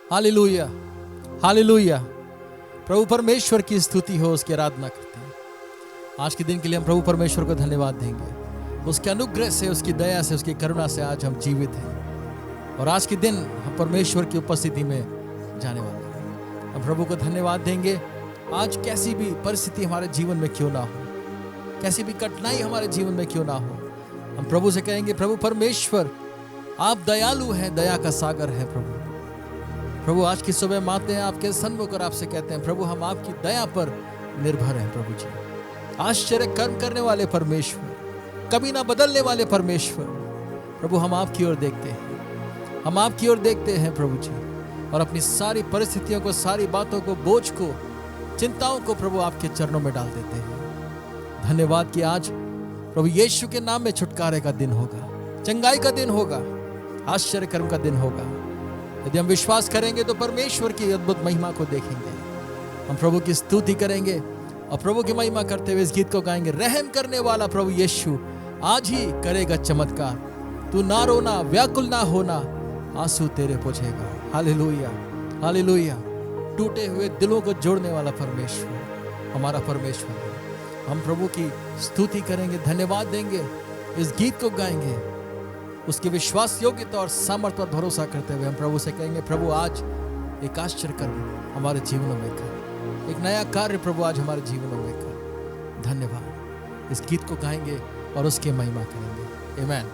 Hallelujah, hallelujah. प्रभु परमेश्वर की स्तुति हो, उसकी आराधना करते हैं। आज के दिन के लिए हम प्रभु परमेश्वर को धन्यवाद देंगे। उसके अनुग्रह से, उसकी दया से, उसकी करुणा से आज हम जीवित हैं और आज के दिन हम परमेश्वर की उपस्थिति में जाने वाले हैं। हम प्रभु को धन्यवाद देंगे। आज कैसी भी परिस्थिति हमारे जीवन में क्यों ना हो, कैसी भी कठिनाई हमारे जीवन में क्यों ना हो, हम प्रभु से कहेंगे, प्रभु परमेश्वर आप दयालु हैं, दया का सागर है। प्रभु आज की सुबह हम आते हैं आपके सन्मुख और आपसे कहते हैं, प्रभु हम आपकी दया पर निर्भर हैं। प्रभु जी, आश्चर्य कर्म करने वाले परमेश्वर, कभी ना बदलने वाले परमेश्वर, प्रभु हम आपकी ओर देखते हैं, हम आपकी ओर देखते हैं प्रभु जी, और अपनी सारी परिस्थितियों को, सारी बातों को, बोझ को, चिंताओं को प्रभु आपके चरणों में डाल देते हैं। धन्यवाद कि आज प्रभु यीशु के नाम में छुटकारे का दिन होगा, चंगाई का दिन होगा, आश्चर्य कर्म का दिन होगा। यदि हम विश्वास करेंगे तो परमेश्वर की अद्भुत महिमा को देखेंगे। हम प्रभु की स्तुति करेंगे और प्रभु की महिमा करते हुए इस गीत को गाएंगे। रहम करने वाला प्रभु यीशु आज ही करेगा चमत्कार, तू ना रोना, व्याकुल ना होना, आंसू तेरे पोंछेगा। Hallelujah, hallelujah. टूटे हुए दिलों को जोड़ने वाला परमेश्वर हमारा परमेश्वर है। हम प्रभु की स्तुति करेंगे, धन्यवाद देंगे, इस गीत को गाएंगे, उसके विश्वास योग्यता और सामर्थ्य पर भरोसा करते हुए हम प्रभु से कहेंगे, प्रभु आज एक आश्चर्य कर्म हमारे जीवनों में कर, एक नया कार्य प्रभु आज हमारे जीवनों में कर। धन्यवाद। इस गीत को गाएंगे और उसकी महिमा करेंगे। आमीन।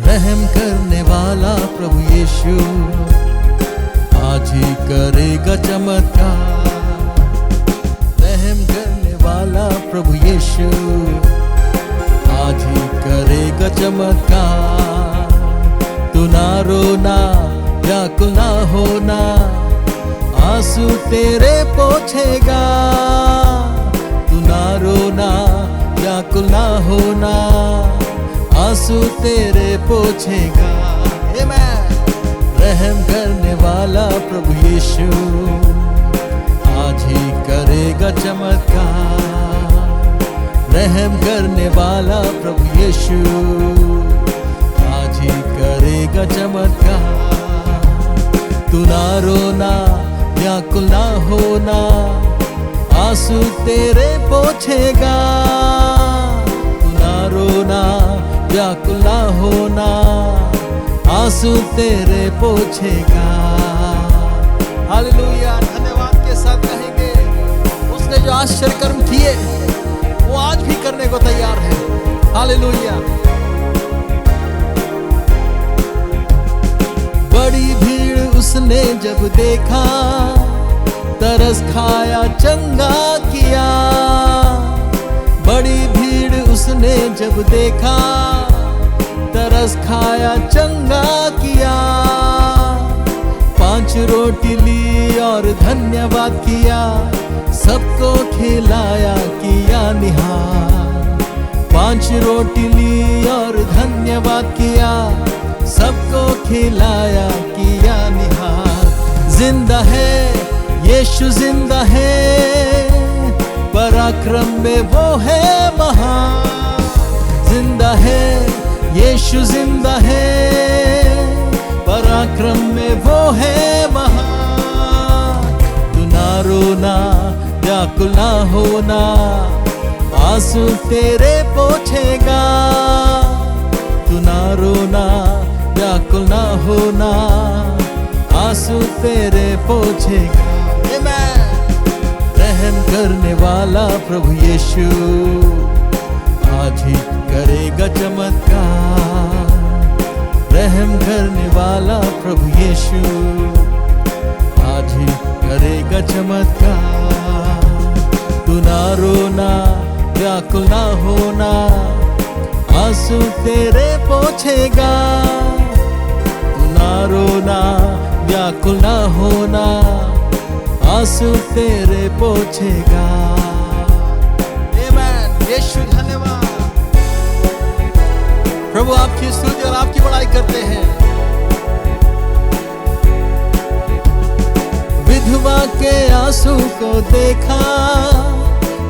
रहम करने वाला प्रभु यीशु आज ही करेगा चमत्कार। रहम करने वाला प्रभु यीशु आज ही करेगा चमत्कार। तू ना रोना, व्याकुल ना होना, आंसू तेरे पोंछेगा। तू ना रोना, व्याकुल ना होना, आंसू तेरे पोंछेगा। रहम करने वाला प्रभु यीशु आज ही करेगा चमत्कार। रहम करने वाला प्रभु यीशु आज ही करेगा चमत्कार। तू ना रोना, व्याकुल ना होना, आंसू तेरे पोंछेगा। तू ना रोना, व्याकुल ना होना, आंसू तेरे पोंछेगा। हालेलुया। धन्यवाद के साथ कहेंगे, उसने जो आश्चर्य कर्म किए वो आज भी करने को तैयार है। हालेलुया। बड़ी भीड़ उसने जब देखा, तरस खाया, चंगा किया। बड़ी भीड़ उसने जब देखा, तरस खाया, चंगा किया। 5 रोटी ली और धन्यवाद किया, सबको खिलाया, किया निहार। 5 रोटी ली और धन्यवाद किया, सबको खिलाया, किया निहार। जिंदा है यीशु, जिंदा है, पराक्रम में वो है महान। जिंदा है यीशु, जिंदा है, पराक्रम में वो है महान। तू ना रोना, व्याकुल ना होना, आंसू तेरे पोंछेगा। तू ना रोना, व्याकुल ना होना, आंसू तेरे पोंछेगा। रहम करने वाला प्रभु यीशु आज ही करेगा चमत्कार। रहम करने वाला प्रभु यीशु आज ही करेगा चमत्कार। तू ना रोना, व्याकुल ना होना, आंसू तेरे पोंछेगा। तू ना रोना, व्याकुल ना होना, आंसू तेरे पोंछेगा। यीशु धन्यवाद। प्रभु आपकी स्तुति और आपकी बड़ाई करते हैं। आंसू को देखा,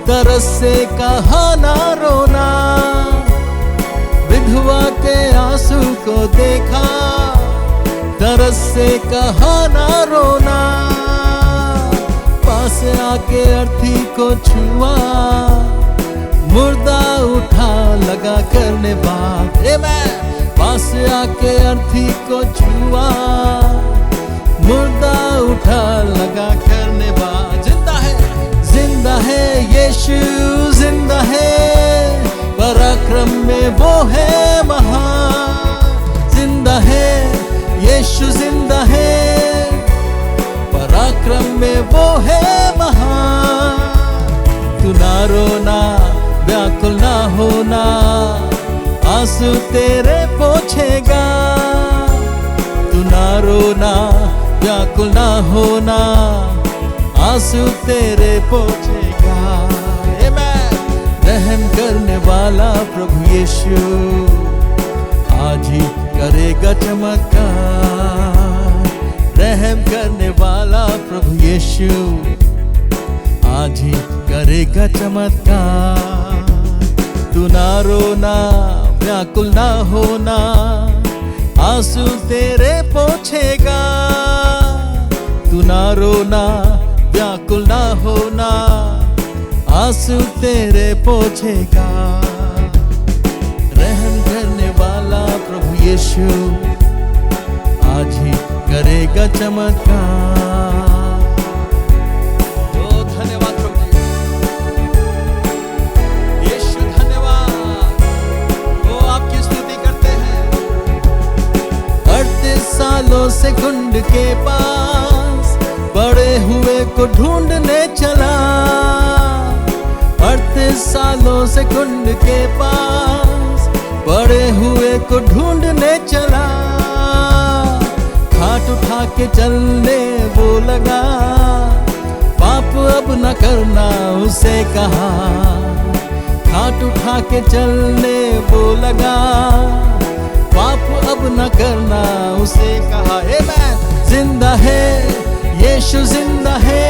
तरस से कहा ना रोना। विधवा के आंसू को देखा, तरस से कहा ना रोना। पास आके अर्थी को छुआ, मुर्दा उठा लगा करने बात। पास आके अर्थी को छुआ, मुर्दा उठा लगा करने बात। जिंदा है यीशु जिंदा है, पराक्रम में वो है महान। जिंदा है यीशु जिंदा है, पराक्रम में वो है महान। तू ना रोना व्याकुल ना होना, आंसू तेरे पोंछेगा। तू ना रोना व्याकुल ना होना, आंसू तेरे पोंछेगा। रहम करने वाला प्रभु यीशु आज ही करेगा चमत्कार। रहम करने वाला प्रभु यीशु आज ही करेगा चमत्कार। तू ना रोना व्याकुल ना होना, आंसू तेरे पोंछेगा। तू ना रोना व्याकुल ना होना, आंसू तेरे पोंछेगा। रहम करने वाला प्रभु यीशु आज ही करेगा चमत्कार। ओ धन्यवाद प्रभु यीशु, धन्यवाद। ओ आपकी स्तुति करते हैं। 38 सालों से कुंड के पास बड़े हुए को ढूंढने चला। 38 सालों से कुंड के पास बड़े हुए को ढूंढने चला। खाट उठा के चलने वो लगा, पाप अब न करना उसे कहा। खाट उठा के चलने वो लगा, पाप अब न करना उसे कहा। जिंदा है यीशु जिंदा है,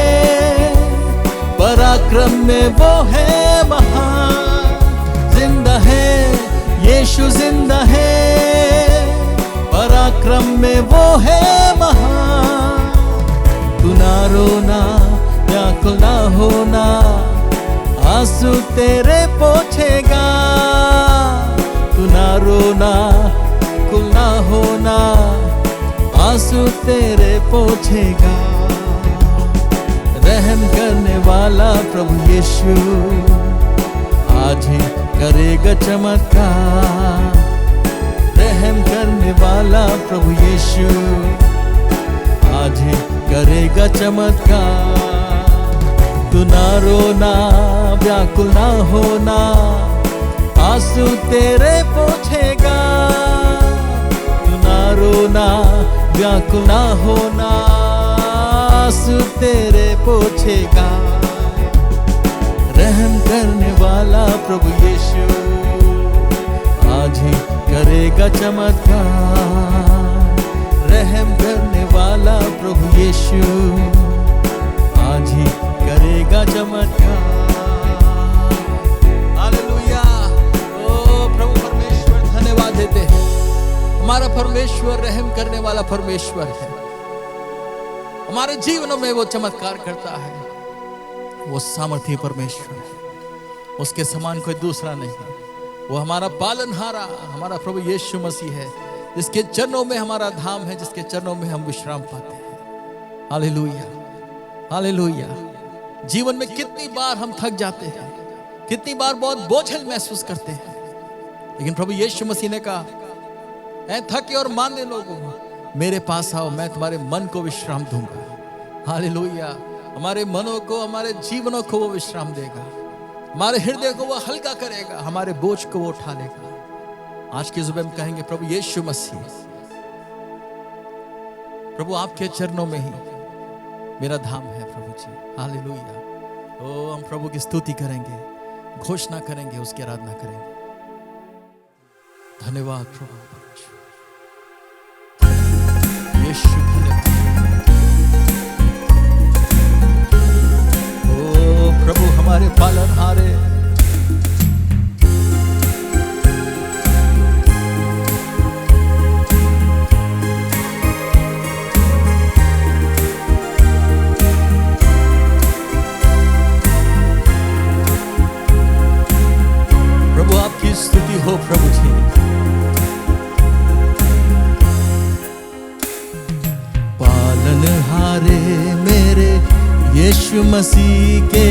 पराक्रम में वो है महान। जिंदा है यीशु जिंदा है, पराक्रम में वो है महान। तू ना रोना व्याकुल ना होना, आंसू तेरे पोंछेगा। तू ना रोना व्याकुल ना होना, आंसू तेरे पोंछेगा। रहम करने वाला प्रभु यीशु आज ही करेगा चमत्कार। रहम करने वाला प्रभु यीशु आज ही करेगा चमत्कार। तू ना रोना व्याकुल ना होना, आंसू तेरे पोंछेगा। तू ना रोना व्याकुल ना होना, आंसू तेरे पोंछेगा। रहम करने वाला प्रभु यीशु आज ही करेगा चमत्कार। रहम करने वाला प्रभु यीशु आज ही करेगा चमत्कार। हालेलुया। ओ प्रभु परमेश्वर धन्यवाद देते हैं। हमारा परमेश्वर रहम करने वाला परमेश्वर है। हमारे जीवनों में वो चमत्कार करता है। वो सामर्थी परमेश्वर है, उसके समान कोई दूसरा नहीं। वो हमारा पालनहारा हमारा प्रभु यीशु मसीह है, जिसके चरणों में हमारा धाम है, जिसके चरणों में हम विश्राम पाते हैं। Hallelujah hallelujah. जीवन में कितनी बार हम थक जाते हैं, कितनी बार बहुत बोझिल महसूस करते हैं, लेकिन प्रभु यीशु मसीह ने कहा, ऐ थके और मांदे लोगों, मेरे पास आओ, मैं तुम्हारे मन को विश्राम दूंगा। हालेलुया। हमारे मनों को, हमारे जीवनों को वो विश्राम देगा, हमारे हृदय को वो हल्का करेगा, हमारे बोझ को वो उठा लेगा। आज की सुबह हम कहेंगे, प्रभु यीशु मसीह, प्रभु आपके चरणों में ही मेरा धाम है प्रभु जी। हालेलुया। ओ हम प्रभु की स्तुति करेंगे, घोषणा करेंगे, उसकी आराधना करेंगे। धन्यवाद प्रभु यीशु, धन्यवाद। पालनहारे। प्रभु आपकी स्तुति हो प्रभु जी। पालनहारे मेरे यीशु मसीह के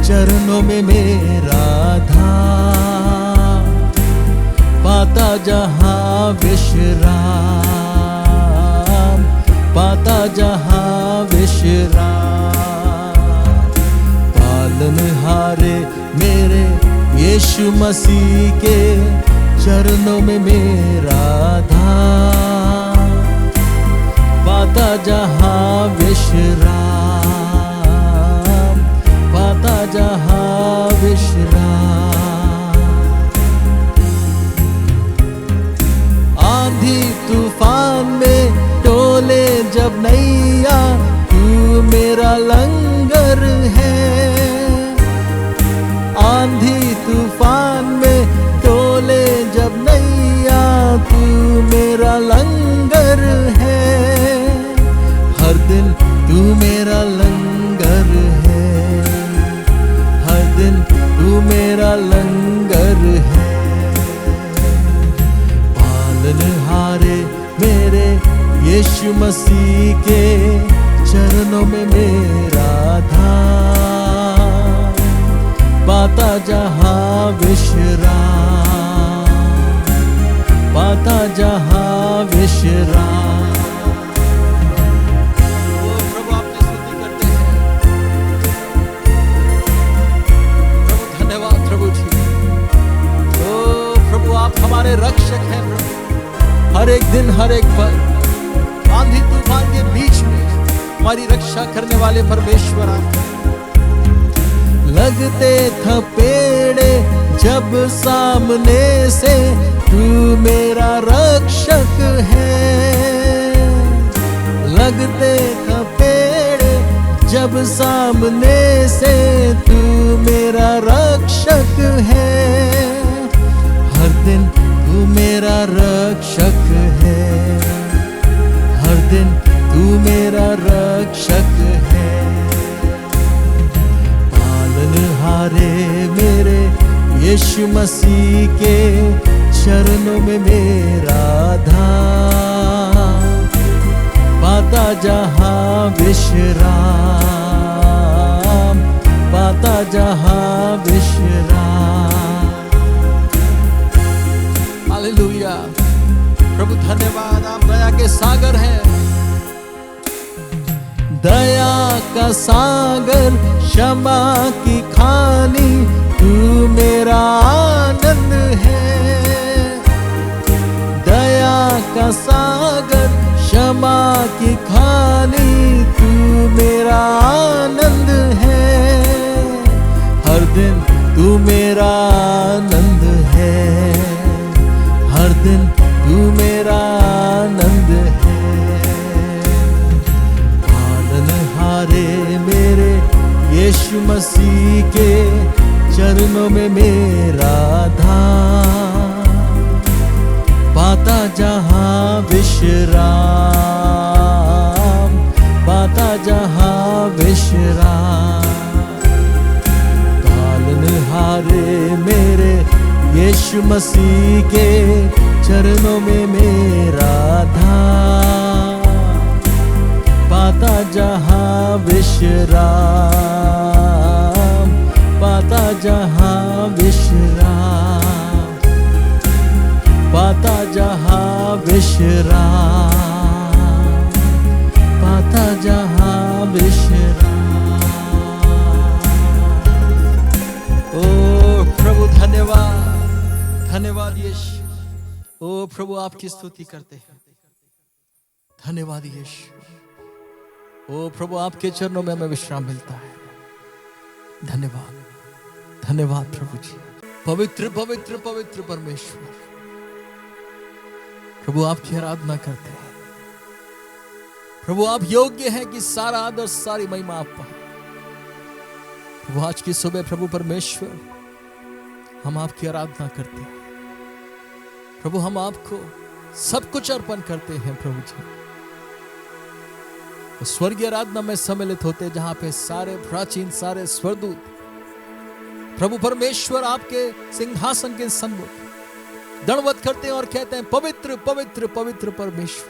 चरणों में मेरा धाम, पाता जहां विश्राम, पाता जहां विश्राम। पालनहारे मेरे यीशु मसीह के चरणों में मेरा धाम, पाता जहां विश्राम, पाता जहां विश्राम। आंधी तूफान में डोले जब नैया, तू मेरा लंगर है। आंधी तूफान में डोले जब नैया, तू मेरा लंगर है। हर दिन तू मेरा लंगर है, हर दिन तू मेरा लंगर है। पालनहारे मेरे यीशु मसीह के चरणों में मेरा धाम, पाता जहां विश्राम, पाता जहां विश्राम। प्रभु आपकी स्तुति करते हैं। प्रभु धन्यवाद प्रभु जी। ओ प्रभु आप हमारे रक्षक हैं प्रभु। हर एक दिन हर एक पल आंधी तूफान के बीच में हमारी रक्षा करने वाले परमेश्वर आप। लगते थपेड़े जब सामने से, तू मेरा रक्षक है। लगते थपेड़े जब सामने से, तू मेरा रक्षक है। हर दिन तू मेरा रक्षक है, हर दिन तू मेरा रक्षक है। पालनहारे मेरे यीशु मसीह के चरणों में मेरा धाम, पाता जहां विश्राम, पाता जहां विश्राम। हालेलुया। प्रभु धन्यवाद, आप दया के सागर हैं। दया का सागर, क्षमा की खानी, तू मेरा आनंद है। दया का सागर, क्षमा की खानी, तू मेरा आनंद है। हर दिन तू मेरा आनंद है, हर दिन तू मेरा आनंद है। पालनहारे मेरे यीशु मसीह के चरणों में मेरा धाम, पाता जहां विश्राम, पाता जहां विश्राम। पालनहारे मेरे यीशु मसीह के चरणों में मेरा धाम, पाता जहां विश्राम, पाता जहां विश्राम, पाता जहां विश्राम, पाता जहां विश्राम। ओ प्रभु धन्यवाद, धन्यवाद यीशु। ओ प्रभु आपकी स्तुति करते हैं। धन्यवाद यीशु। ओ प्रभु आपके चरणों में हमें विश्राम मिलता है। धन्यवाद, धन्यवाद प्रभु जी। पवित्र पवित्र पवित्र परमेश्वर, प्रभु आपकी आराधना करते हैं। प्रभु आप योग्य हैं कि सारा आदर सारी महिमा आप पाए। वो आज की सुबह प्रभु परमेश्वर हम आपकी आराधना करते हैं प्रभु, हम आपको सब कुछ अर्पण करते हैं प्रभु जी। तो स्वर्गीय आराधना में सम्मिलित होते जहां पे सारे प्राचीन सारे स्वरदूत प्रभु परमेश्वर आपके सिंहासन के सन्मुख दंडवत करते हैं और कहते हैं पवित्र पवित्र पवित्र परमेश्वर,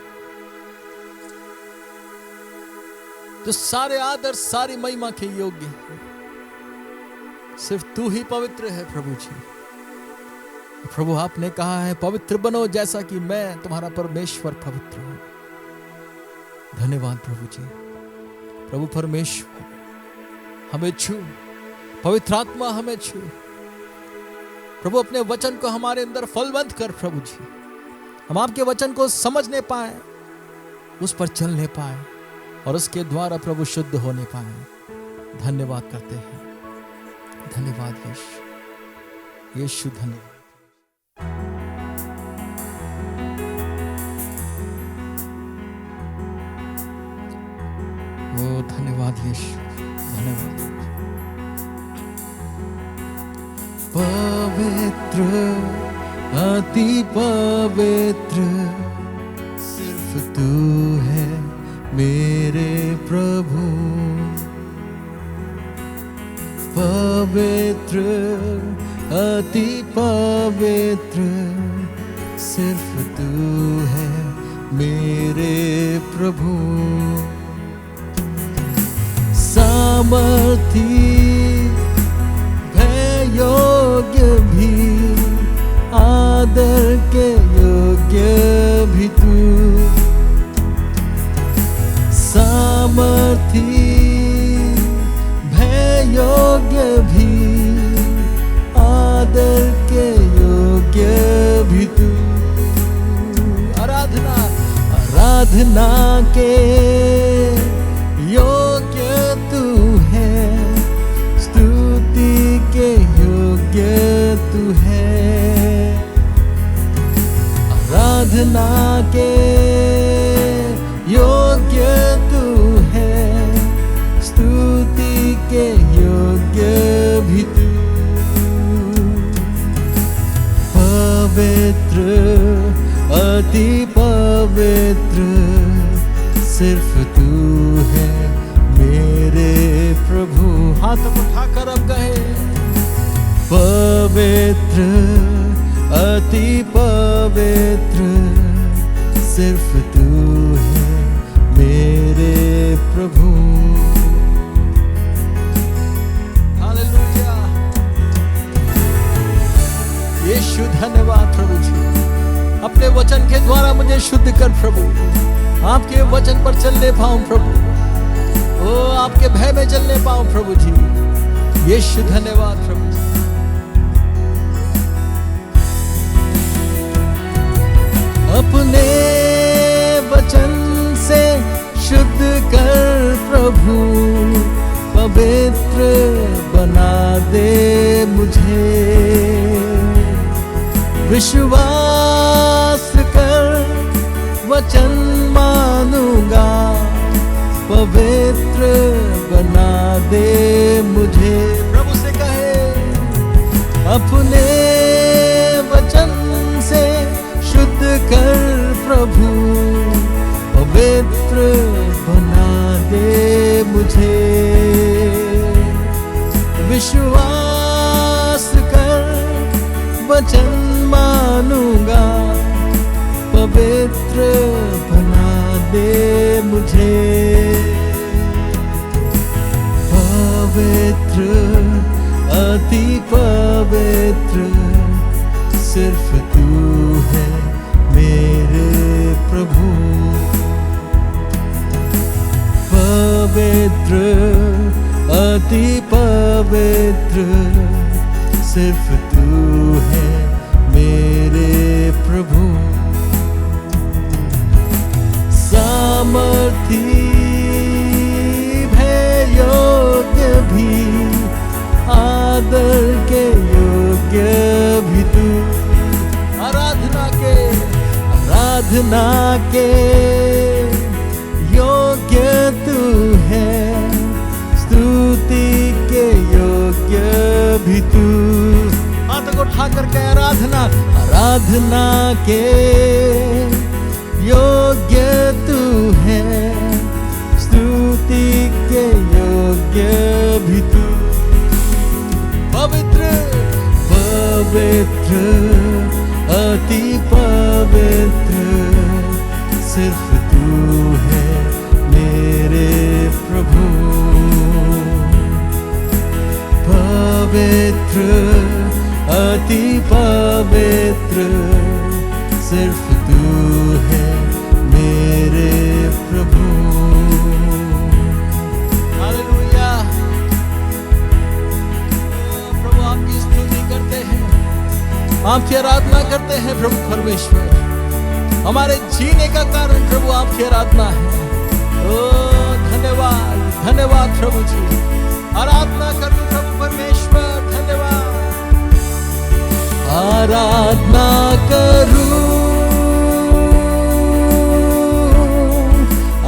जो सारे आदर सारी महिमा के योग्य है। सिर्फ तू ही पवित्र है प्रभु जी। प्रभु आपने कहा है पवित्र बनो जैसा कि मैं तुम्हारा परमेश्वर पवित्र हूं। धन्यवाद प्रभु जी। प्रभु परमेश्वर हमें छू, पवित्र आत्मा हमें छू प्रभु, अपने वचन को हमारे अंदर फलवंत कर प्रभु जी। हम आपके वचन को समझने पाए, उस पर चलने पाए और उसके द्वारा प्रभु शुद्ध होने पाए। धन्यवाद करते हैं। धन्यवाद यीशु, धन्यवाद। ओ धन्यवाद यीशु, धन्यवाद। पवित्र अति पवित्र सिर्फ तू है मेरे प्रभु। पवित्र अति पवित्र सिर्फ तू है मेरे प्रभु। सामर्थी भय योग्य भी, आदर के योग्य भी तू। सामर्थी भय योग्य भी, आदर के योग्य भी तू। आराधना आराधना के योग्य तू है, स्तुति के योग्य तू है। आराधना के योग्य तू है, स्तुति के योग्य भी तू। पवित्र अति पवित्र सिर्फ तू है मेरे प्रभु। हाथ उठाकर अब कहे पवित्र अति पवित्र सिर्फ तू है मेरे प्रभु। हालेलुया यीशु, धन्यवाद प्रभु जी। अपने वचन के द्वारा मुझे शुद्ध कर प्रभु, आपके वचन पर चलने पाऊं प्रभु। ओ आपके भय में चलने पाऊं प्रभु जी। यीशु धन्यवाद प्रभु जी। अपने वचन से शुद्ध कर प्रभु, पवित्र बना दे मुझे। विश्वास कर वचन मानूंगा, पवित्र बना दे मुझे। प्रभु से कहे अपने वचन से शुद्ध कर प्रभु, पवित्र बना दे मुझे। विश्वास कर वचन मानूंगा, पवित्र बना दे मुझे। पवित्र अति पवित्र सिर्फ तू है मेरे प्रभु। पवित्र अति पवित्र सिर्फ तू है मेरे प्रभु। सामर्थी भय योग्य भी, आदर के योग्य भी तू। आराधना के योग्य तू है, स्तुति के योग्य योग्य भी तू। हाथों को उठा करके आराधना, आराधना के योग्य तू है, स्तुति के योग्य भी तू। पवित्र पवित्र अति पवित्र सिर्फ तू है मेरे प्रभु। पवित्र अति पवित्र सिर्फ तू है मेरे प्रभु। हालेलुया। प्रभु आपकी स्तुति करते हैं, आपकी आराधना करते हैं प्रभु परमेश्वर। हमारे जीने का कारण प्रभु आपकी आराधना है। ओ धन्यवाद, धन्यवाद प्रभु जी। आराधना करूं प्रभु परमेश्वर, धन्यवाद। आराधना करूं,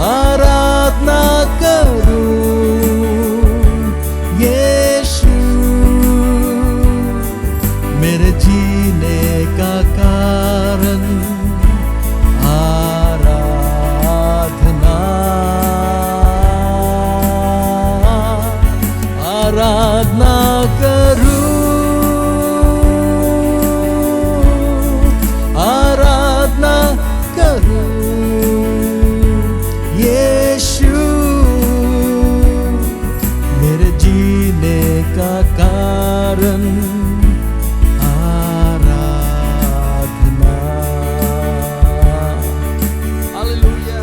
आराधना करूं यीशु, मेरे जीने का कारण। आराधना करूं, आराधना करूं यीशु, मेरे जीने का कारण। आराधना। हालेलुया।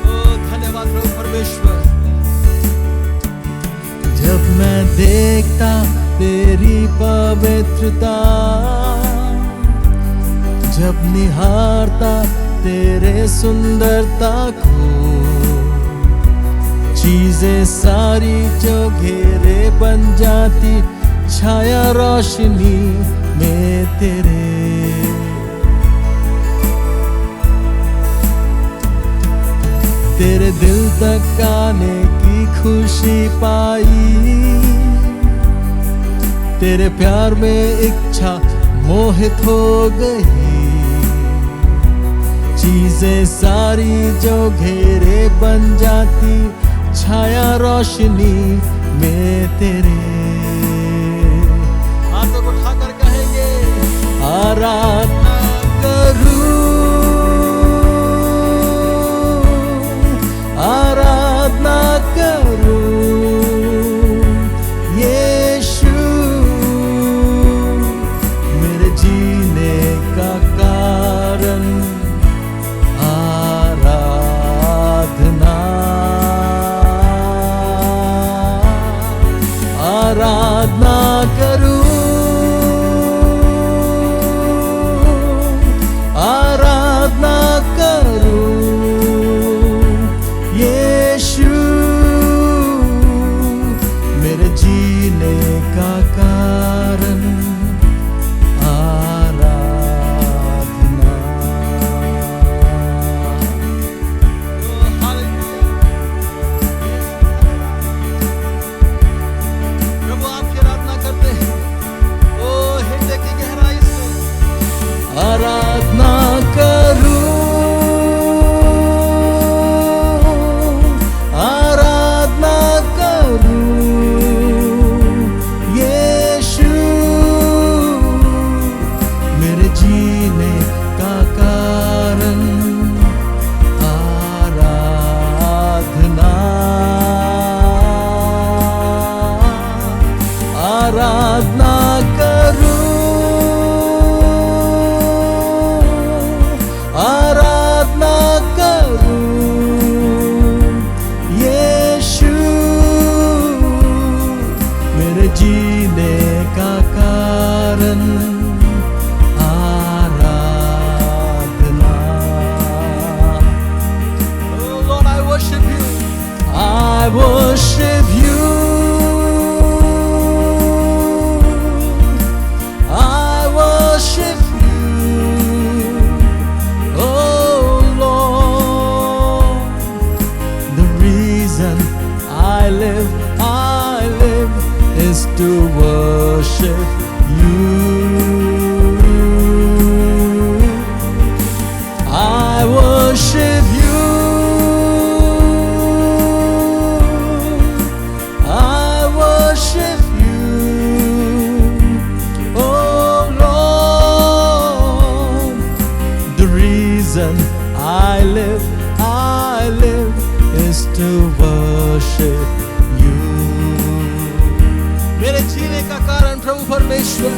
ओ धन्यवाद प्रभु परमेश्वर। जब मैं देखता तेरी पवित्रता, जब निहारता तेरे सुंदरता को, चीजें सारी जो घेरे बन जाती छाया रोशनी में तेरे। तेरे दिल तक आने की खुशी पाई, तेरे प्यार में इच्छा मोहित हो गई। चीजें सारी जो घेरे बन जाती छाया रोशनी में तेरे। हाथों को उठाकर कहेंगे आराधना करूं, आराधना करूं यीशु, मेरे जीने का कारण। आराधना, आराधना करूं, आराधना करूं यीशु, मेरे जीने का कारण। आराधना। प्रभु आपकी आराधना करते हैं। ओ हृदय की गहराई से आराधना करूं, आराधना करूं, आराधना करूं यीशु, मेरे जीने का कारण। आराधना। Oh Lord, I worship you. I worship you. I live is to worship you. I worship you. I worship you. Oh Lord, the reason I live is to worship you. मेरे जीने का कारण प्रभु परमेश्वर,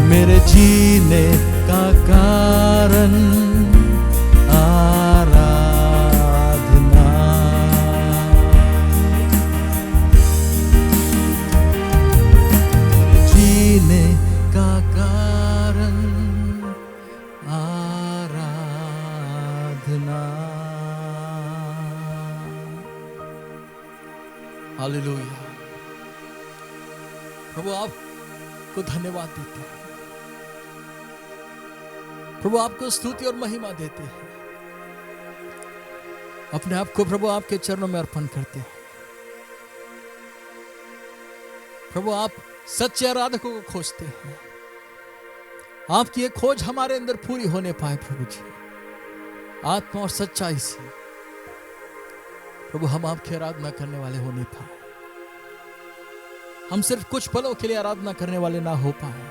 मेरे जीने का कारण आराधना। जीने का कारण आराधना। हालेलुया। प्रभु आपको धन्यवाद देते हैं, प्रभु आपको स्तुति और महिमा देते हैं, अपने आप को प्रभु आपके चरणों में अर्पण करते हैं। प्रभु आप सच्चे आराधकों को खोजते हैं, आपकी ये खोज हमारे अंदर पूरी होने पाए प्रभु जी, आत्मा और सच्चाई से प्रभु हम आपकी आराधना करने वाले हो नहीं पाए, हम सिर्फ कुछ पलों के लिए आराधना करने वाले ना हो पाए,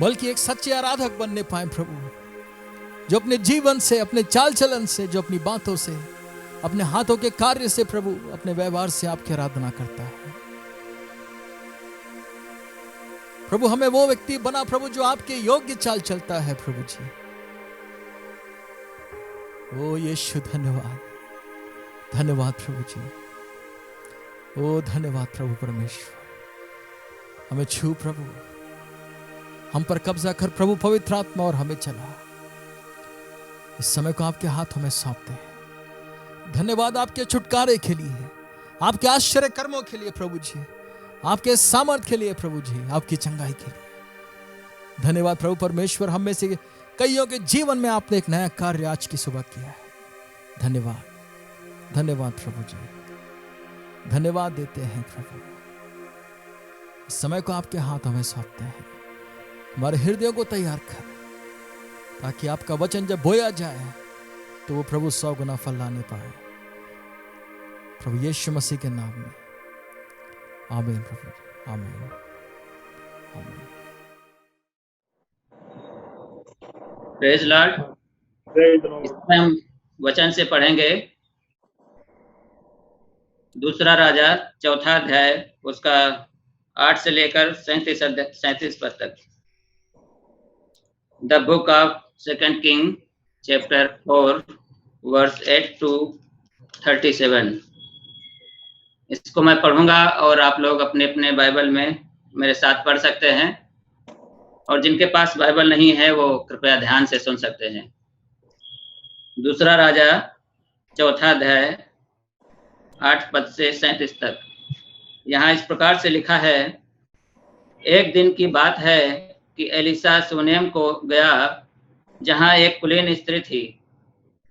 बल्कि एक सच्चे आराधक बनने पाए प्रभु, जो अपने जीवन से, अपने चाल चलन से, जो अपनी बातों से, अपने हाथों के कार्य से प्रभु, अपने व्यवहार से आपकी आराधना करता है। प्रभु हमें वो व्यक्ति बना प्रभु जो आपके योग्य चाल चलता है प्रभु जी। ओ यीशु धन्यवाद, धन्यवाद प्रभु जी। ओ धन्यवाद प्रभु परमेश्वर, हमें छू प्रभु, हम पर कब्जा कर प्रभु पवित्र आत्मा, और हमें चला। इस समय को आपके हाथों में सौंपते हैं। धन्यवाद आपके छुटकारे के लिए, आपके आश्चर्य कर्मों के लिए प्रभु जी, आपके सामर्थ के लिए प्रभु जी, आपकी चंगाई के लिए धन्यवाद प्रभु परमेश्वर। हम में से कईयों के जीवन में आपने एक नया कार्य आज की सुबह किया है। धन्यवाद, धन्यवाद प्रभु जी, धन्यवाद देते हैं प्रभु। इस समय को आपके हाथों में सौंपते हैं। हमारे हृदयों को तैयार कर, ताकि आपका वचन जब बोया जाए तो वो प्रभु 100 गुना फल लाने पाए, प्रभु यीशु मसीह के नाम में। आमीन प्रभु, आमीन, आमीन। Praise Lord. इसमें हम वचन से पढ़ेंगे दूसरा राजा 4 अध्याय, उसका 8 से लेकर 37 पद तक। The book of 2 king chapter 4 verse 8 to 37। इसको मैं पढ़ूंगा और आप लोग अपने अपने बाइबल में मेरे साथ पढ़ सकते हैं, और जिनके पास बाइबल नहीं है वो कृपया ध्यान से सुन सकते हैं। दूसरा राजा 4 अध्याय 8 पद से 37 तक। यहाँ इस प्रकार से लिखा है, एक दिन की बात है कि एलिसा सुनेम को गया, जहाँ एक कुलीन स्त्री थी,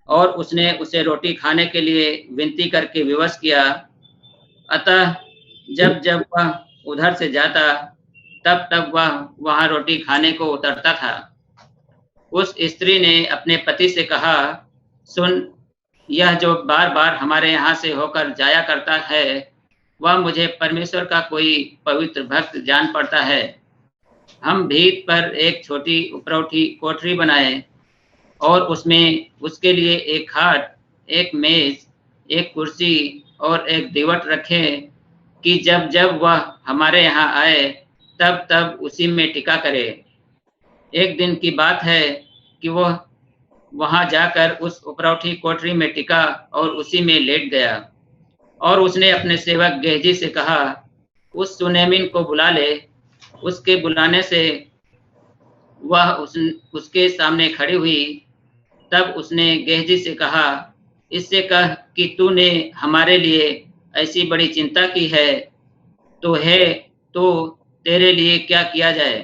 और उसने उसे रोटी खाने के लिए विनती करके विवश किया। अतः जब जब वह उधर से जाता, तब तब वह वहाँ रोटी खाने को उतरता था। उस स्त्री ने अपने पति से कहा, सुन, यह जो बार बार हमारे यहाँ से होकर जाया करता है, वह मुझे परमेश्वर का कोई पवित्र भक्त जान पड़ता है। हम भीत पर एक छोटी उपरौठी कोठरी बनाए, और उसमें उसके लिए एक खाट, एक मेज, एक कुर्सी और एक दीवट रखें, कि जब जब वह हमारे यहाँ आए तब तब उसी में टिका करे। एक दिन की बात है कि वह वहां जाकर उस उपरौठी कोठरी में टिका और उसी में लेट गया। और उसने अपने सेवक गेहजी से कहा, उस सुनेमिन को बुला ले। उसके बुलाने से वह उसके सामने खड़ी हुई। तब उसने गेहजी से कहा, इससे कह कि तूने हमारे लिए ऐसी बड़ी चिंता की है, तो तेरे लिए क्या किया जाए?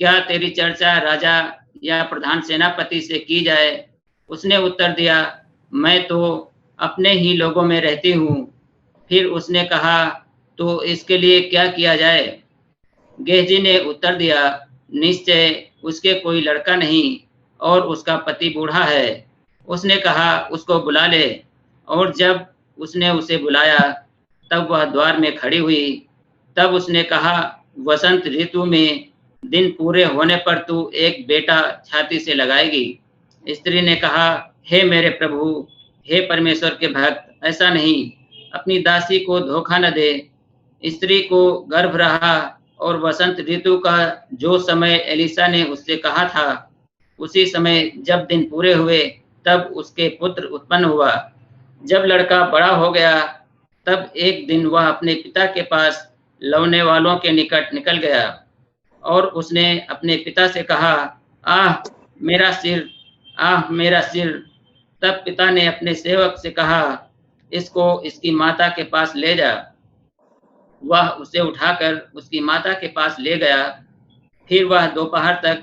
क्या तेरी चर्चा राजा या प्रधान सेनापति से की जाए? उसने उत्तर दिया, मैं तो अपने ही लोगों में रहती हूँ। फिर उसने कहा, तो इसके लिए क्या किया जाए? गेहजी ने उत्तर दिया, निश्चय उसके कोई लड़का नहीं और उसका पति बूढ़ा है। उसने कहा, उसको बुला ले। और जब उसने उसे बुलाया तब वह द्वार में खड़ी हुई। तब उसने कहा, वसंत ऋतु में दिन पूरे होने पर तू एक बेटा छाती से लगाएगी। स्त्री ने कहा, हे मेरे प्रभु, हे परमेश्वर के भक्त, ऐसा नहीं, अपनी दासी को धोखा न दे। स्त्री को गर्भ रहा और वसंत ऋतु का जो समय एलिसा ने उससे कहा था, उसी समय जब दिन पूरे हुए तब उसके पुत्र उत्पन्न हुआ। जब लड़का बड़ा हो गया तब एक दिन वह अपने पिता के पास लौने वालों के निकट निकल गया और उसने अपने पिता से कहा, आह मेरा सिर, आह मेरा सिर। तब पिता ने अपने सेवक से कहा, इसको इसकी माता के पास ले जा। वह उसे उठाकर उसकी माता के पास ले गया। फिर वह दोपहर तक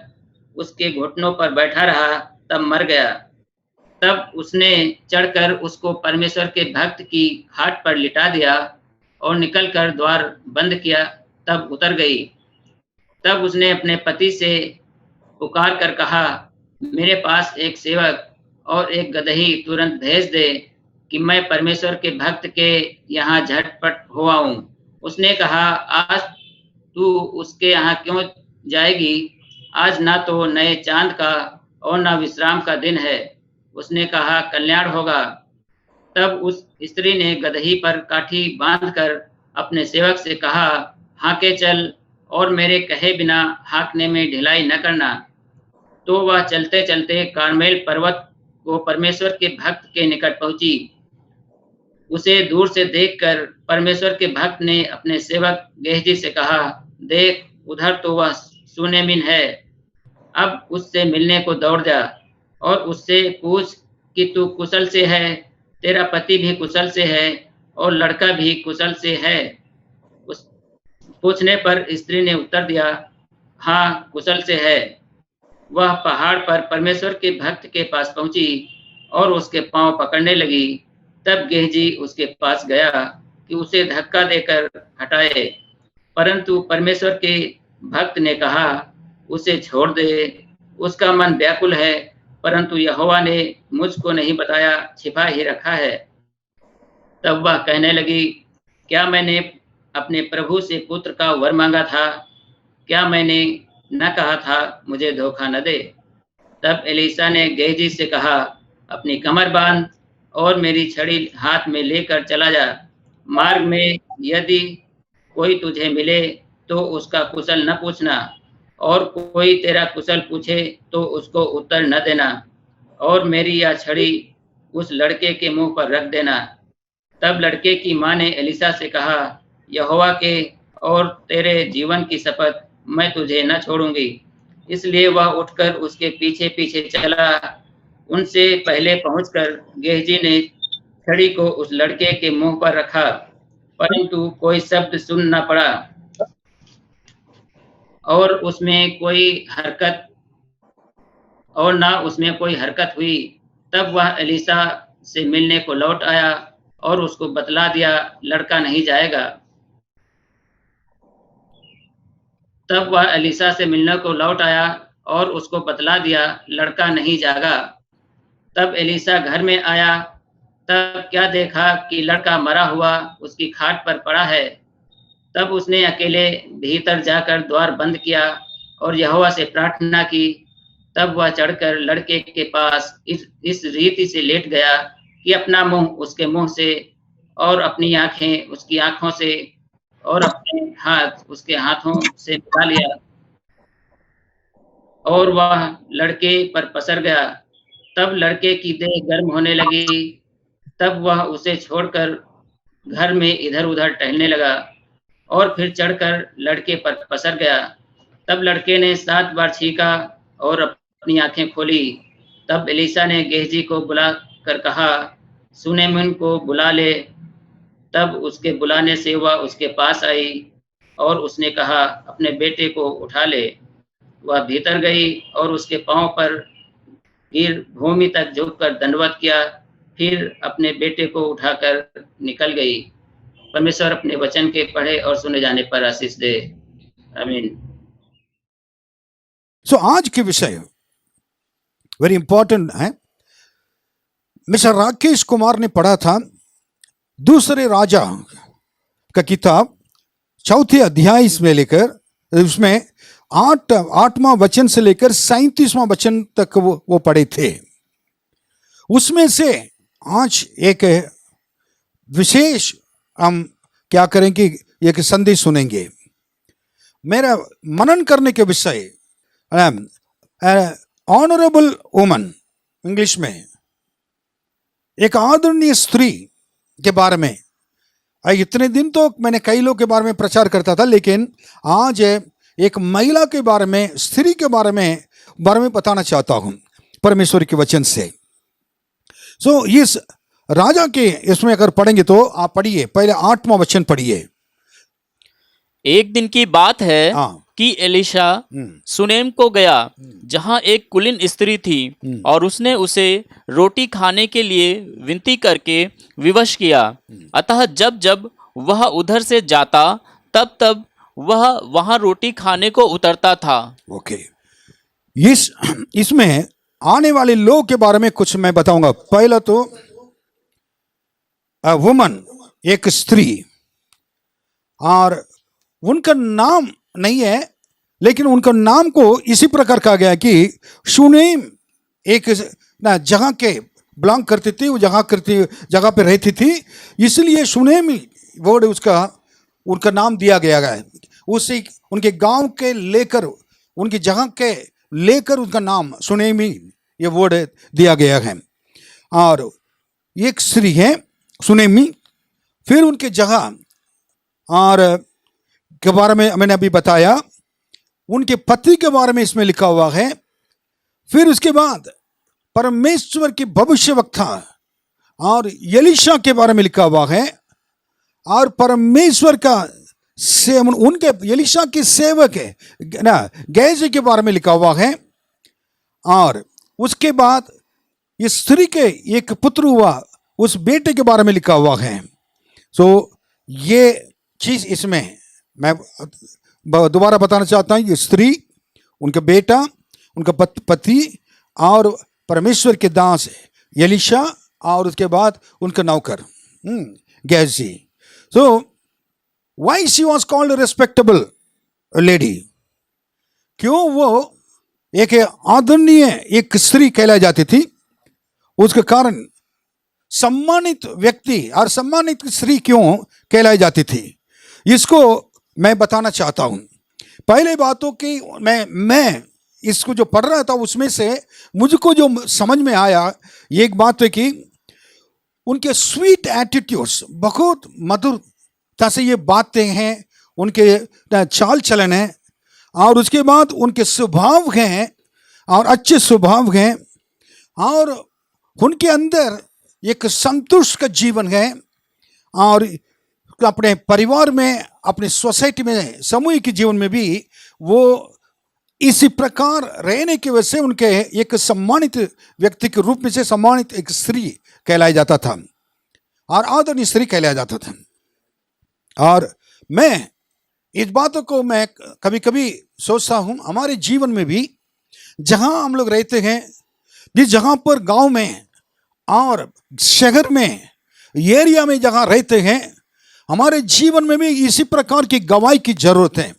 उसके घुटनों पर बैठा रहा, तब मर गया। तब उसने चढ़कर उसको परमेश्वर के भक्त की खाट पर लिटा दिया और निकलकर द्वार बंद किया, तब उतर गई। तब उसने अपने पति से पुकार कर कहा, मेरे पास एक सेवक और एक गदही तुरंत भेज दे कि मैं परमेश्वर के भक्त के यहाँ झटपट हो आऊं। उसने कहा, आज तू उसके यहाँ क्यों जाएगी? आज ना तो नए चांद का और ना विश्राम का दिन है। उसने कहा, कल्याण होगा। तब उस स्त्री ने गदही पर काठी बांधकर अपने सेवक से कहा, हाँके चल और मेरे कहे बिना हाँकने में ढिलाई न करना। तो वह चलते चलते कार्मेल पर्वत को परमेश्वर के भक्त के निकट पहुंची। उसे दूर से देखकर परमेश्वर के भक्त ने अपने सेवक गेहजी से कहा, देख उधर तो वह सुनेमिन है। अब उससे मिलने को दौड़ जा और उससे पूछ कि तू कुशल से है, तेरा पति भी कुशल से है और लड़का भी कुशल से है। उस पूछने पर स्त्री ने उत्तर दिया, हाँ कुशल से है। वह पहाड़ पर परमेश्वर के भक्त के पास पहुंची और उसके पांव पकड़ने लगी। तब गेहजी उसके पास गया कि उसे धक्का देकर हटाए, परंतु परमेश्वर के भक्त ने कहा, उसे छोड़ दे, उसका मन व्याकुल है, परंतु यहोवा ने मुझको नहीं बताया, छिपा ही रखा है। तब वह कहने लगी, क्या मैंने अपने प्रभु से पुत्र का वर मांगा था? क्या मैंने न कहा था मुझे धोखा न दे? तब एलीशा ने गेहजी से कहा, अपनी कमर बांध और मेरी छड़ी हाथ में लेकर चला जा। मार्ग में यदि कोई तुझे मिले तो उसका कुशल न पूछना, और कोई तेरा कुशल पूछे तो उसको उत्तर न देना, और मेरी यह छड़ी उस लड़के के मुंह पर रख देना। तब लड़के की माँ ने एलीशा से कहा, यहोवा के और तेरे जीवन की शपथ, मैं तुझे न छोड़ूंगी। इसलिए वह उठकर उसके पीछे पीछे चला। उनसे पहले पहुंचकर गेहजी ने छड़ी को उस लड़के के मुंह पर रखा, परंतु कोई शब्द सुन न पड़ा और उसमें कोई हरकत हुई। तब वह एलीशा से मिलने को लौट आया और उसको बतला दिया, लड़का नहीं जाएगा। तब वह एलीशा से मिलने को लौट आया और उसको बतला दिया, लड़का नहीं जागा। तब एलीशा घर में आया, तब क्या देखा कि लड़का मरा हुआ उसकी खाट पर पड़ा है। तब उसने अकेले भीतर जाकर द्वार बंद किया और यहोवा से प्रार्थना की। तब वह चढ़कर लड़के के पास इस रीति से लेट गया कि अपना मुंह उसके मुंह से और अपनी आंखें उसकी आंखों से और अपने हाथ उसके हाथों से मिला लिया, और वह लड़के पर पसर गया। तब लड़के की देह गर्म होने लगी। तब वह उसे छोड़कर घर में इधर उधर टहलने लगा और फिर चढ़कर लड़के पर पसर गया। तब लड़के ने 7 बार छींका और अपनी आंखें खोली। तब एलीशा ने गेहजी को बुला कर कहा, सुनेमिन को बुला ले। तब उसके बुलाने से वह उसके पास आई और उसने कहा, अपने बेटे को उठा ले। वह भीतर गई और उसके पांव पर गिर भूमि तक झुककर दंडवत किया, फिर अपने बेटे को उठाकर निकल गई। परमेश्वर अपने वचन के पढ़े और सुने जाने पर आशीष दे। आमीन। सो आज के विषय वेरी इंपॉर्टेंट है। मिस्टर राकेश कुमार ने पढ़ा था दूसरे राजा का किताब 4 अध्याय में लेकर उसमें 8वां वचन से लेकर 37वां वचन तक वो पढ़े थे। उसमें से आज एक विशेष हम क्या करेंगे, एक संदेश सुनेंगे। मेरा मनन करने के विषय ऑनरेबल वुमन, इंग्लिश में एक आदरणीय स्त्री के बारे में। इतने दिन तो मैंने कई लोग के बारे में प्रचार करता था, लेकिन आज एक महिला के बारे में, स्त्री के बारे में बताना चाहता हूं परमेश्वर के वचन से। सो इस राजा के इसमें अगर पढ़ेंगे तो आप पढ़िए, पहले 8वां वचन पढ़िए। एक दिन की बात है कि एलिशा सुनेम को गया, जहां एक कुलीन स्त्री थी, और उसने उसे रोटी खाने के लिए विनती करके विवश किया। अतः जब जब वह उधर से जाता तब तब वह वहां रोटी खाने को उतरता था। ओके, इसमें आने वाले लोग के बारे में कुछ मैं बताऊंगा। पहला तो वुमन, एक स्त्री, और उनका नाम नहीं है, लेकिन उनका नाम को इसी प्रकार कहा गया कि शुनेम एक जगह के बिलोंग करती थी, वो जगह पे रहती थी, इसलिए शुनेम वर्ड उनका नाम दिया गया है। उसी उनके गांव के लेकर, उनकी जगह के लेकर उनका नाम शुनेमी ये वर्ड दिया गया है। और एक स्त्री है शुनेमी। फिर उनके जगह और के बारे में मैंने अभी बताया, उनके पति के बारे में इसमें लिखा हुआ है। फिर उसके बाद परमेश्वर की भविष्यवक्ता और एलीशा के बारे में लिखा हुआ है, और परमेश्वर का उनके एलीशा के सेवक है ना गेहजी के बारे में लिखा हुआ है। और उसके बाद इस स्त्री के एक पुत्र हुआ, उस बेटे के बारे में लिखा हुआ है। सो ये चीज इसमें मैं दोबारा बताना चाहता हूं। ये स्त्री, उनका बेटा, उनका पति और परमेश्वर के दास एलीशा, और उसके बाद उनका नौकर Gehazi. So why she was called respectable lady? क्यों वो एक आदरणीय एक स्त्री कहलाई जाती थी? उसके कारण सम्मानित व्यक्ति और सम्मानित स्त्री क्यों कहलाई जाती थी, इसको मैं बताना चाहता हूं। पहले बातों की मैं इसको जो पढ़ रहा था उसमें से मुझको जो समझ में आया, एक बात है कि उनके स्वीट एटीट्यूड्स, बहुत मधुरता से ये बातें हैं, उनके चाल चलन है, और उसके बाद उनके स्वभाव हैं और अच्छे स्वभाव हैं, और उनके अंदर एक संतुष्ट का जीवन है, और अपने परिवार में, अपने सोसाइटी में, सामूहिक जीवन में भी वो इसी प्रकार रहने की वजह से उनके एक सम्मानित व्यक्ति के रूप में से सम्मानित एक स्त्री कहलाया जाता था और आदरणीय स्त्री कहलाया जाता था। और मैं इस बातों को मैं कभी कभी सोचता हूं, हमारे जीवन में भी जहां हम लोग रहते हैं, जिस जहां पर गांव में और शहर में, एरिया में जहां रहते हैं, हमारे जीवन में भी इसी प्रकार की गवाही की जरूरत है।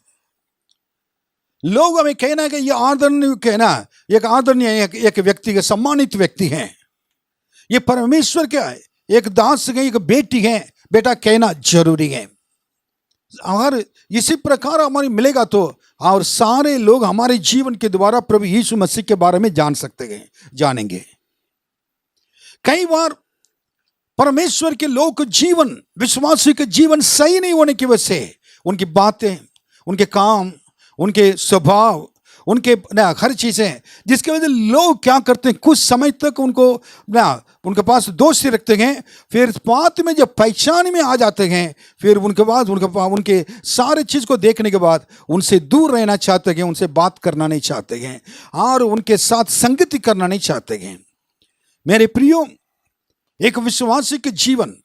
लोग हमें कहना कि ये आदरणीय, कहना एक आदरणीय एक व्यक्ति के सम्मानित व्यक्ति हैं, ये परमेश्वर का एक दास है, एक बेटी है, बेटा कहना जरूरी है। अगर इसी प्रकार हमारी मिलेगा तो और सारे लोग हमारे जीवन के द्वारा प्रभु यीशु मसीह के बारे में जान सकते हैं, जानेंगे। कई बार परमेश्वर के लोग का जीवन, विश्वासी के जीवन सही नहीं होने की वजह से उनकी बातें, उनके काम, उनके स्वभाव, उनके हर चीजें, जिसकी वजह से लोग क्या करते हैं, कुछ समय तक उनके पास दोस्ती रखते हैं, फिर बाद में जब पहचान में आ जाते हैं, फिर उनके बाद उनके सारे चीज को देखने के बाद उनसे दूर रहना चाहते हैं, उनसे बात करना नहीं चाहते हैं और उनके साथ संगति करना नहीं चाहते हैं। मेरे प्रियो, एक विश्वासी के जीवन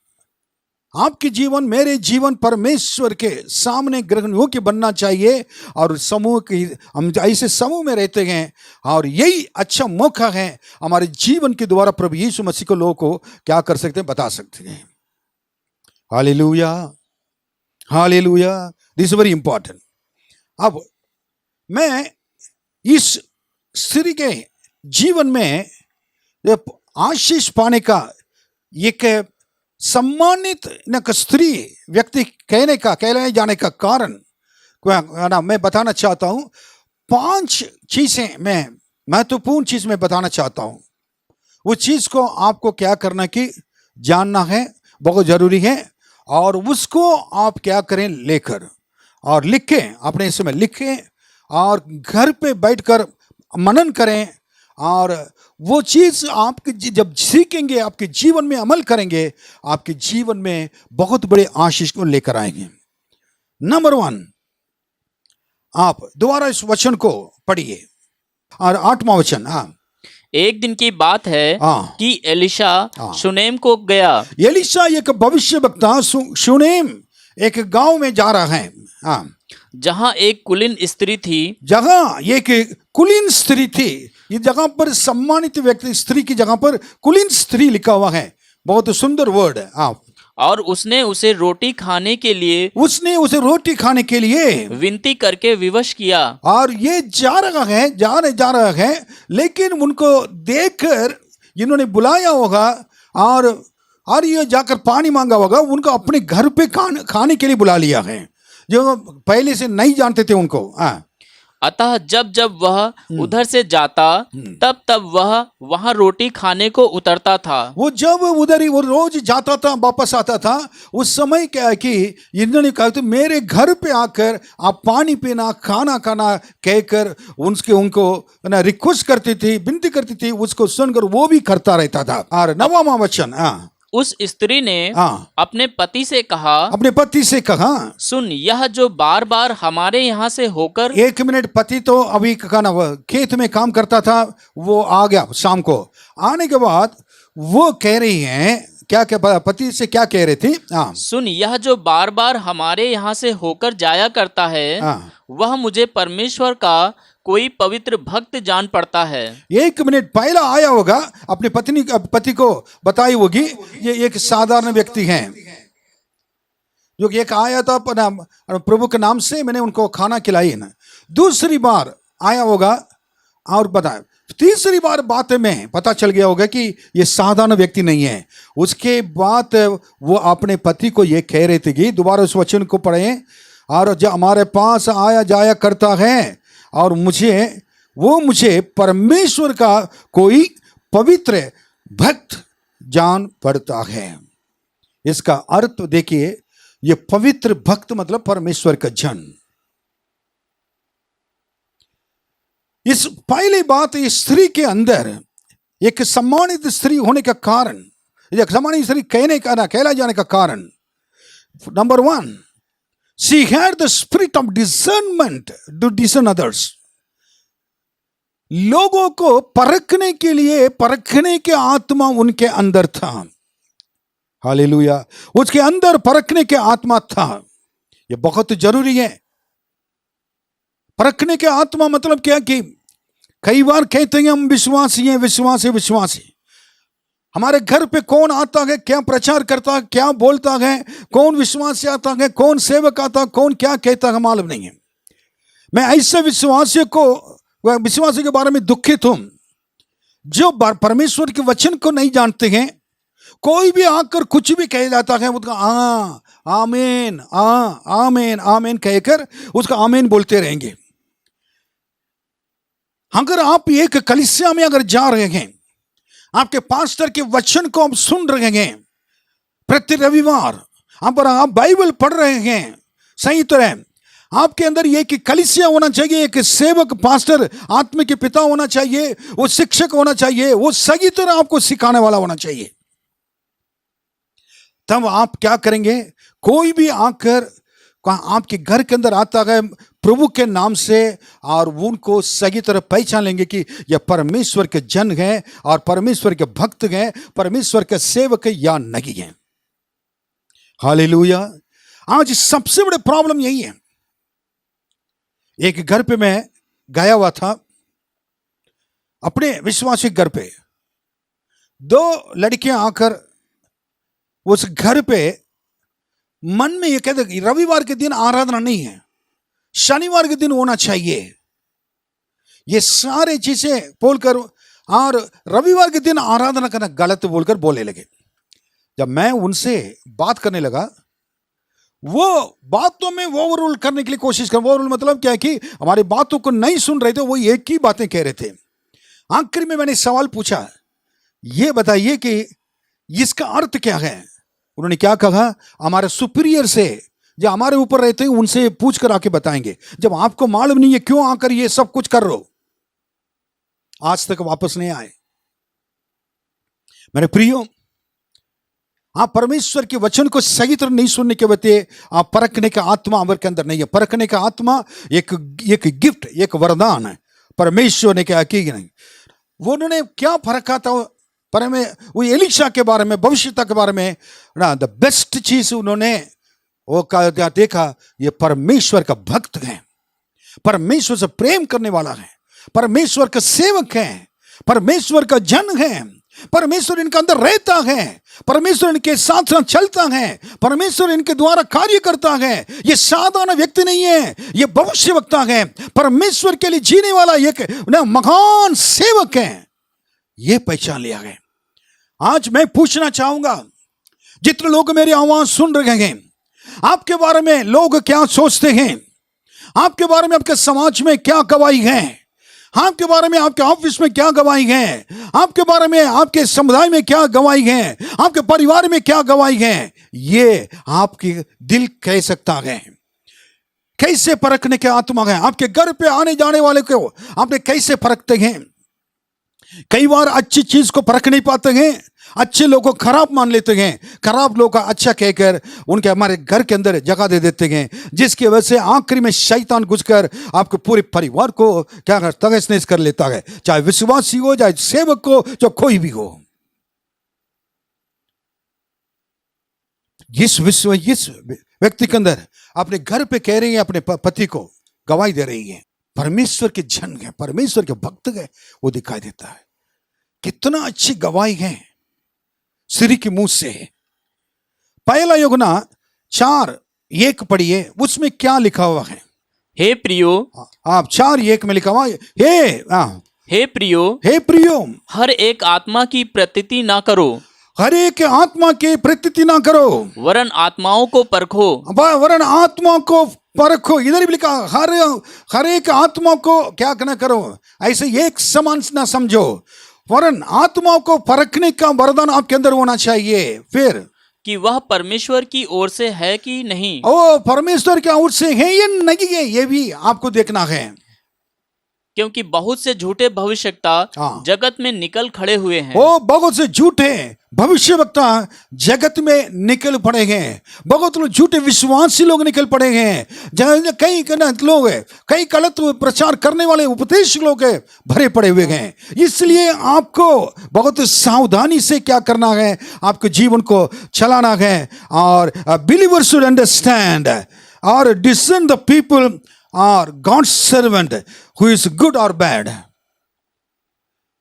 आपके जीवन, मेरे जीवन परमेश्वर के सामने ग्रहण योग्य बनना चाहिए। और समूह की, हम ऐसे समूह में रहते हैं और यही अच्छा मौका है हमारे जीवन के द्वारा प्रभु यीशु मसीह को लोगों को क्या कर सकते हैं, बता सकते हैं। Hallelujah, hallelujah, this is very important. अब मैं इस स्त्री के जीवन में आशीष पाने का एक सम्मानित स्त्री व्यक्ति कहलाए जाने का कारण ना मैं बताना चाहता हूं। 5 चीजें मैं महत्वपूर्ण चीज में बताना चाहता हूं। वो चीज को आपको क्या करना कि जानना है, बहुत जरूरी है। और उसको आप क्या करें, लेकर और लिखें, अपने समय लिखें और घर पे बैठकर मनन करें। और वो चीज आपके जब सीखेंगे, आपके जीवन में अमल करेंगे, आपके जीवन में बहुत बड़े आशीष को लेकर आएंगे। नंबर 1, आप दोबारा इस वचन को पढ़िए और 8वां वचन। एक दिन की बात है कि एलिशा शुनेम को गया। एलिशा एक भविष्यवक्ता शुनेम एक गांव में जा रहा है, जहां एक कुलीन स्त्री थी। जहां एक कुलीन स्त्री थी। ये जगह पर सम्मानित व्यक्ति स्त्री की जगह पर कुलीन स्त्री लिखा हुआ है, बहुत सुंदर वर्ड है। आप और उसने उसे रोटी खाने के लिए विनती करके विवश किया। और ये जा रहा है लेकिन उनको देखकर इन्होंने बुलाया होगा और ये जाकर पानी मांगा होगा। उनको अपने घर पे खाने के लिए बुला लिया है, जो पहले से नहीं जानते थे उनको। अतः जब जब वह उधर से जाता तब तब वह वहां रोटी खाने को उतरता था। वो जब उधर ही वो रोज जाता था, वापस आता था। उस समय क्या है कि इन्होंने कहा तो मेरे घर पे आकर आप पानी पीना, खाना खाना कहकर उनको ना रिक्वेस्ट करती थी, विनती करती थी। उसको सुनकर वो भी करता रहता था। और 9वां वचन, उस स्त्री ने अपने पति से कहा, सुन, यह जो बार बार हमारे यहाँ से होकर। 1 मिनट, पति तो अभी कहना खेत में काम करता था, वो आ गया शाम को। आने के बाद वो कह रही है, क्या पति से क्या कह रही थी? सुन, यह जो बार बार हमारे यहाँ से होकर जाया करता है, वह मुझे परमेश्वर का कोई पवित्र भक्त जान पड़ता है। 1 मिनट पहला आया होगा, अपने पति को बताई होगी ये एक साधारण व्यक्ति हैं, जो एक आया था प्रभु के नाम से, मैंने उनको खाना खिलाई ना। दूसरी बार आया होगा और बताया। तीसरी बार बात में पता चल गया होगा कि ये साधारण व्यक्ति नहीं है। उसके बाद वो अपने पति को ये कह रहे थे कि दोबारा उस वचन को पढ़ें, और जो हमारे पास आया जाया करता है और मुझे परमेश्वर का कोई पवित्र भक्त जान पड़ता है। इसका अर्थ देखिए, ये पवित्र भक्त मतलब परमेश्वर का जन। इस पहली बात, इस स्त्री के अंदर एक सम्मानित स्त्री होने का कारण, एक सम्मानित स्त्री कहला जाने का कारण, number 1, she had the spirit of discernment to discern others. लोगों को परखने के आत्मा उनके अंदर था। हालेलुया, उसके अंदर परखने के आत्मा था। ये बहुत जरूरी है। परखने के आत्मा मतलब क्या कि कई बार कहते हैं हम विश्वासी हैं, विश्वासी। हमारे घर पे कौन आता है, क्या प्रचार करता है, क्या बोलता है, कौन विश्वासी आता है, कौन सेवक आता है, कौन क्या कहता है, मालूम नहीं है। मैं ऐसे विश्वासी के बारे में दुखित हूं जो परमेश्वर के वचन को नहीं जानते हैं। कोई भी आकर कुछ भी कह जाता है, उसका आमीन आमीन आमीन कहकर उसका आमीन बोलते रहेंगे। अगर आप एक कलीसिया में अगर जा रहे हैं, आपके पास्टर के वचन को आप सुन रहे हैं, प्रति रविवार आप बाइबल पढ़ रहे हैं सही तरह, आपके अंदर एक कलीसिया होना चाहिए, एक सेवक पास्टर आत्मा के पिता होना चाहिए, वो शिक्षक होना चाहिए, वो सही तरह आपको सिखाने वाला होना चाहिए। तब आप क्या करेंगे, कोई भी आकर आपके घर के अंदर आता है प्रभु के नाम से, और उनको सही तरह पहचान लेंगे कि यह परमेश्वर के जन हैं और परमेश्वर के भक्त हैं, परमेश्वर के सेवक है या नहीं है। हालेलुया। आज सबसे बड़े प्रॉब्लम यही है। एक घर पे मैं गया हुआ था, अपने विश्वासी घर पे। 2 लड़कियां आकर उस घर पे मन में ये कहते रविवार के दिन आराधना नहीं है, शनिवार के दिन होना चाहिए, ये सारे चीजें बोलकर, और रविवार के दिन आराधना करना गलत बोलकर बोले लगे। जब मैं उनसे बात करने लगा, वो बातों में ओवररूल करने के लिए कोशिश कर, ओवररूल मतलब क्या है कि हमारी बातों को नहीं सुन रहे थे, वो एक ही बातें कह रहे थे। आखिर में मैंने सवाल पूछा, ये बताइए कि इसका अर्थ क्या है। उन्होंने क्या कहा, हमारे सुपीरियर से जो हमारे ऊपर रहते हैं उनसे पूछ कर आके बताएंगे। जब आपको मालूम नहीं है क्यों आकर ये सब कुछ कर रहे हो। आज तक वापस नहीं आए। मेरे प्रियो, आप परमेश्वर के वचन को सही तरह नहीं सुनने के वजह आप परखने का आत्मा हमारे के अंदर नहीं है। परखने का आत्मा एक गिफ्ट, एक वरदान है, परमेश्वर ने क्या की नहीं। वो उन्होंने क्या परखा था, पर में वो एलीशा के बारे में, भविष्यता के बारे में ना, द बेस्ट चीज उन्होंने वो क्या देखा, ये परमेश्वर का भक्त है, परमेश्वर से प्रेम करने वाला है, परमेश्वर का सेवक है, परमेश्वर का जन है, परमेश्वर इनके अंदर रहता है, परमेश्वर इनके साथ साथ चलता है, परमेश्वर इनके द्वारा कार्य करता है। ये साधारण व्यक्ति नहीं है, ये भविष्यवक्ता है, परमेश्वर के लिए जीने वाला एक महान सेवक है। ये पहचान लिया गया। आज मैं पूछना चाहूंगा, जितने लोग मेरी आवाज सुन रहे हैं, आपके बारे में लोग क्या सोचते हैं, आपके बारे में आपके समाज में क्या गवाही है, आपके बारे में आपके ऑफिस में क्या गवाही है, आपके बारे में आपके समुदाय में क्या गवाही है, आपके परिवार में क्या गवाही है, ये आपके दिल कह सकता है। कैसे परखने के आत्मा है। आपके घर पे आने जाने वाले को आपने कैसे परखते हैं। कई बार अच्छी चीज को परख नहीं पाते हैं, अच्छे लोगों को खराब मान लेते हैं, खराब लोगों का अच्छा कहकर उनके हमारे घर के अंदर जगह दे देते हैं, जिसकी वजह से आखिरी में शैतान घुसकर आपके पूरे परिवार को क्या करता है, तहस कर लेता है, चाहे विश्वासी हो, चाहे सेवक हो, चाहे कोई भी हो। इस व्यक्ति के अंदर अपने घर पे कह रही है, अपने पति को गवाही दे रही है, परमेश्वर के जन है, परमेश्वर के भक्त है, वो दिखाई देता है। कितना अच्छी गवाही है श्री के मुंह से। पहला यूहन्ना 4:1 पढ़िए, उसमें क्या लिखा हुआ है। हे प्रियो, आप 4:1 में लिखा हुआ है, हे प्रियो, हर एक आत्मा की प्रतीति ना करो, हर एक आत्मा की प्रतीति ना करो, वरन आत्माओं को परखो, वरन आत्माओं को परखो। इधर भी लिखा, हर एक आत्मा को क्या करना करो, ऐसे एक समान ना समझो, वरन आत्माओं को परखने का वरदान आपके अंदर होना चाहिए। फिर कि वह परमेश्वर की ओर से है कि नहीं। ओ, परमेश्वर की ओर से है या नहीं है, ये भी आपको देखना है। क्योंकि बहुत से झूठे भविष्यवक्ता जगत में निकल खड़े हुए हैं। ओ, बहुत से झूठे भविष्यवक्ता जगत में निकल पड़े हैं, बहुत लोग झूठे विश्वासी लोग निकल पड़े हैं, कई लोग कई गलत प्रचार करने वाले उपदेश लोग भरे पड़े हुए हैं। इसलिए आपको बहुत सावधानी से क्या करना है, आपके जीवन को चलाना है। और बिलीवर्स शुड अंडरस्टैंड और डिसर्न द पीपल और God's servant who is good और बैड।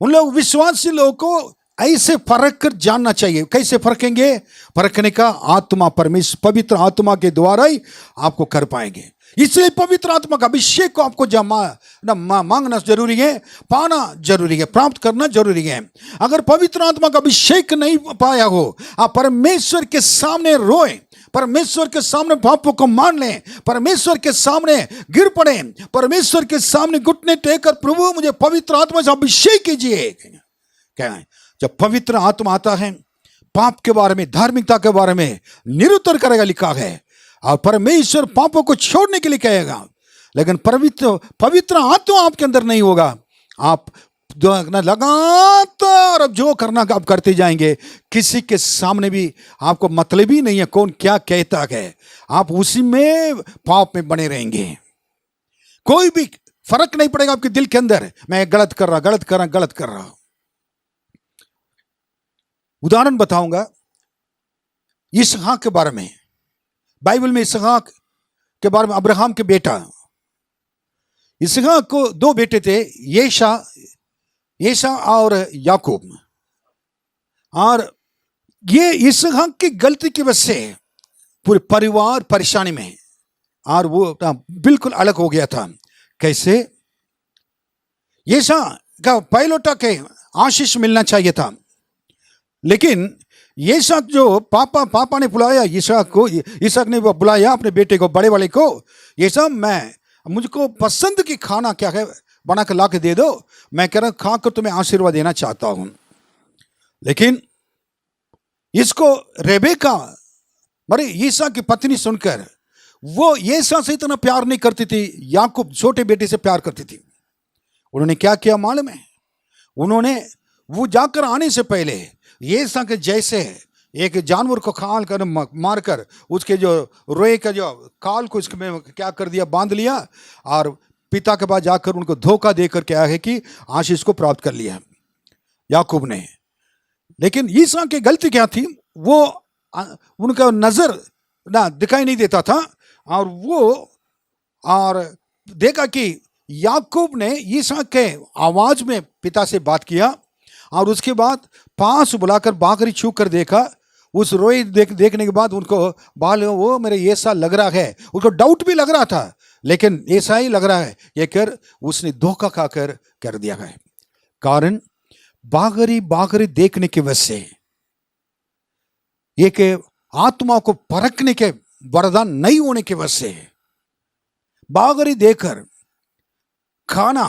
उन लोग विश्वासी लोगों को ऐसे परख कर जानना चाहिए। कैसे परखेंगे? परखने का आत्मा, परमेश्वर पवित्र आत्मा के द्वारा ही आपको कर पाएंगे। इसलिए पवित्र आत्मा का अभिषेक को आपको मांगना जरूरी है, पाना जरूरी है, प्राप्त करना जरूरी है। अगर पवित्र आत्मा का अभिषेक नहीं पाया हो, आप परमेश्वर के सामने रोए, परमेश्वर के सामने पापों को मान लें, परमेश्वर के सामने गिर पड़े, परमेश्वर के सामने घुटने टेक कर प्रभु मुझे पवित्र आत्मा से अभिषेक कीजिए कहना है। जब पवित्र आत्मा आता है, पाप के बारे में, धार्मिकता के बारे में निरुत्तर करेगा लिखा है, और परमेश्वर पापों को छोड़ने के लिए कहेगा। लेकिन पवित्र आत्मा आपके अंदर नहीं होगा, आप लगातार अब जो करना आप करते जाएंगे, किसी के सामने भी आपको मतलब ही नहीं है कौन क्या कहता है, आप उसी में पाप में बने रहेंगे। कोई भी फर्क नहीं पड़ेगा आपके दिल के अंदर, मैं गलत कर रहा। उदाहरण बताऊंगा इसहाक के बारे में। बाइबल में इसहाक के बारे में, अब्राहम के बेटा। इसहाक को दो बेटे थे, येशा और याकूब। और ये इसहाक की गलती की वजह से पूरे परिवार परेशानी में, और वो बिल्कुल अलग हो गया था। कैसे? येशा का पहलोटा के आशीष मिलना चाहिए था, लेकिन येशा जो पापा ने बुलाया इसहाक को, इसहाक ने बुलाया अपने बेटे को, बड़े वाले को, येशा मुझको पसंद की खाना क्या है बना कर ला के दे दो, मैं कह रहा खाकर तुम्हें आशीर्वाद देना चाहता हूं। लेकिन इसको रेबेका बड़े ईसा की पत्नी सुनकर, वो येशा से इतना प्यार नहीं करती थी, याकूब छोटे बेटे से प्यार करती थी। उन्होंने क्या किया मालूम है? उन्होंने वो जाकर आने से पहले येशा के जैसे एक जानवर को खाल कर मारकर उसके जो रोए का जो काल को इसमें क्या कर दिया, बांध लिया, और पिता के पास जाकर उनको धोखा देकर क्या है कि आशीष को प्राप्त कर लिया याकूब ने। लेकिन ईसा की गलती क्या थी? वो उनका नजर ना दिखाई नहीं देता था, और वो और देखा कि याकूब ने ईसा के आवाज में पिता से बात किया, और उसके बाद पास बुलाकर बाकरी छू कर देखा। उस रोए देखने के बाद उनको बाल, वो मेरे ऐसा लग रहा है, उसको डाउट भी लग रहा था, लेकिन ऐसा ही लग रहा है ये कर उसने धोखा खाकर कर दिया है। कारण बागरी देखने की वजह से, एक आत्मा को परखने के वरदान नहीं होने की वजह से, बागरी देखकर खाना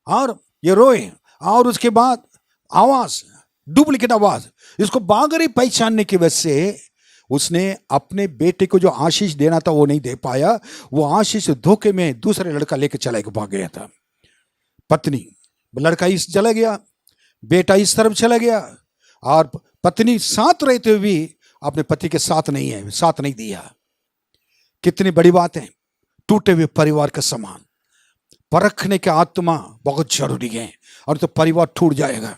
और ये रोए, और उसके बाद आवाज, डुप्लीकेट आवाज, इसको बागरी पहचानने की वजह से उसने अपने बेटे को जो आशीष देना था वो नहीं दे पाया। वो आशीष धोखे में दूसरे लड़का लेके चला भाग गया था। पत्नी, लड़का इस चला गया, बेटा इस तरफ चला गया, और पत्नी साथ रहते हुए भी अपने पति के साथ नहीं है, साथ नहीं दिया। कितनी बड़ी बात है। टूटे हुए परिवार का समान परखने का आत्मा बहुत जरूरी है, और तो परिवार टूट जाएगा।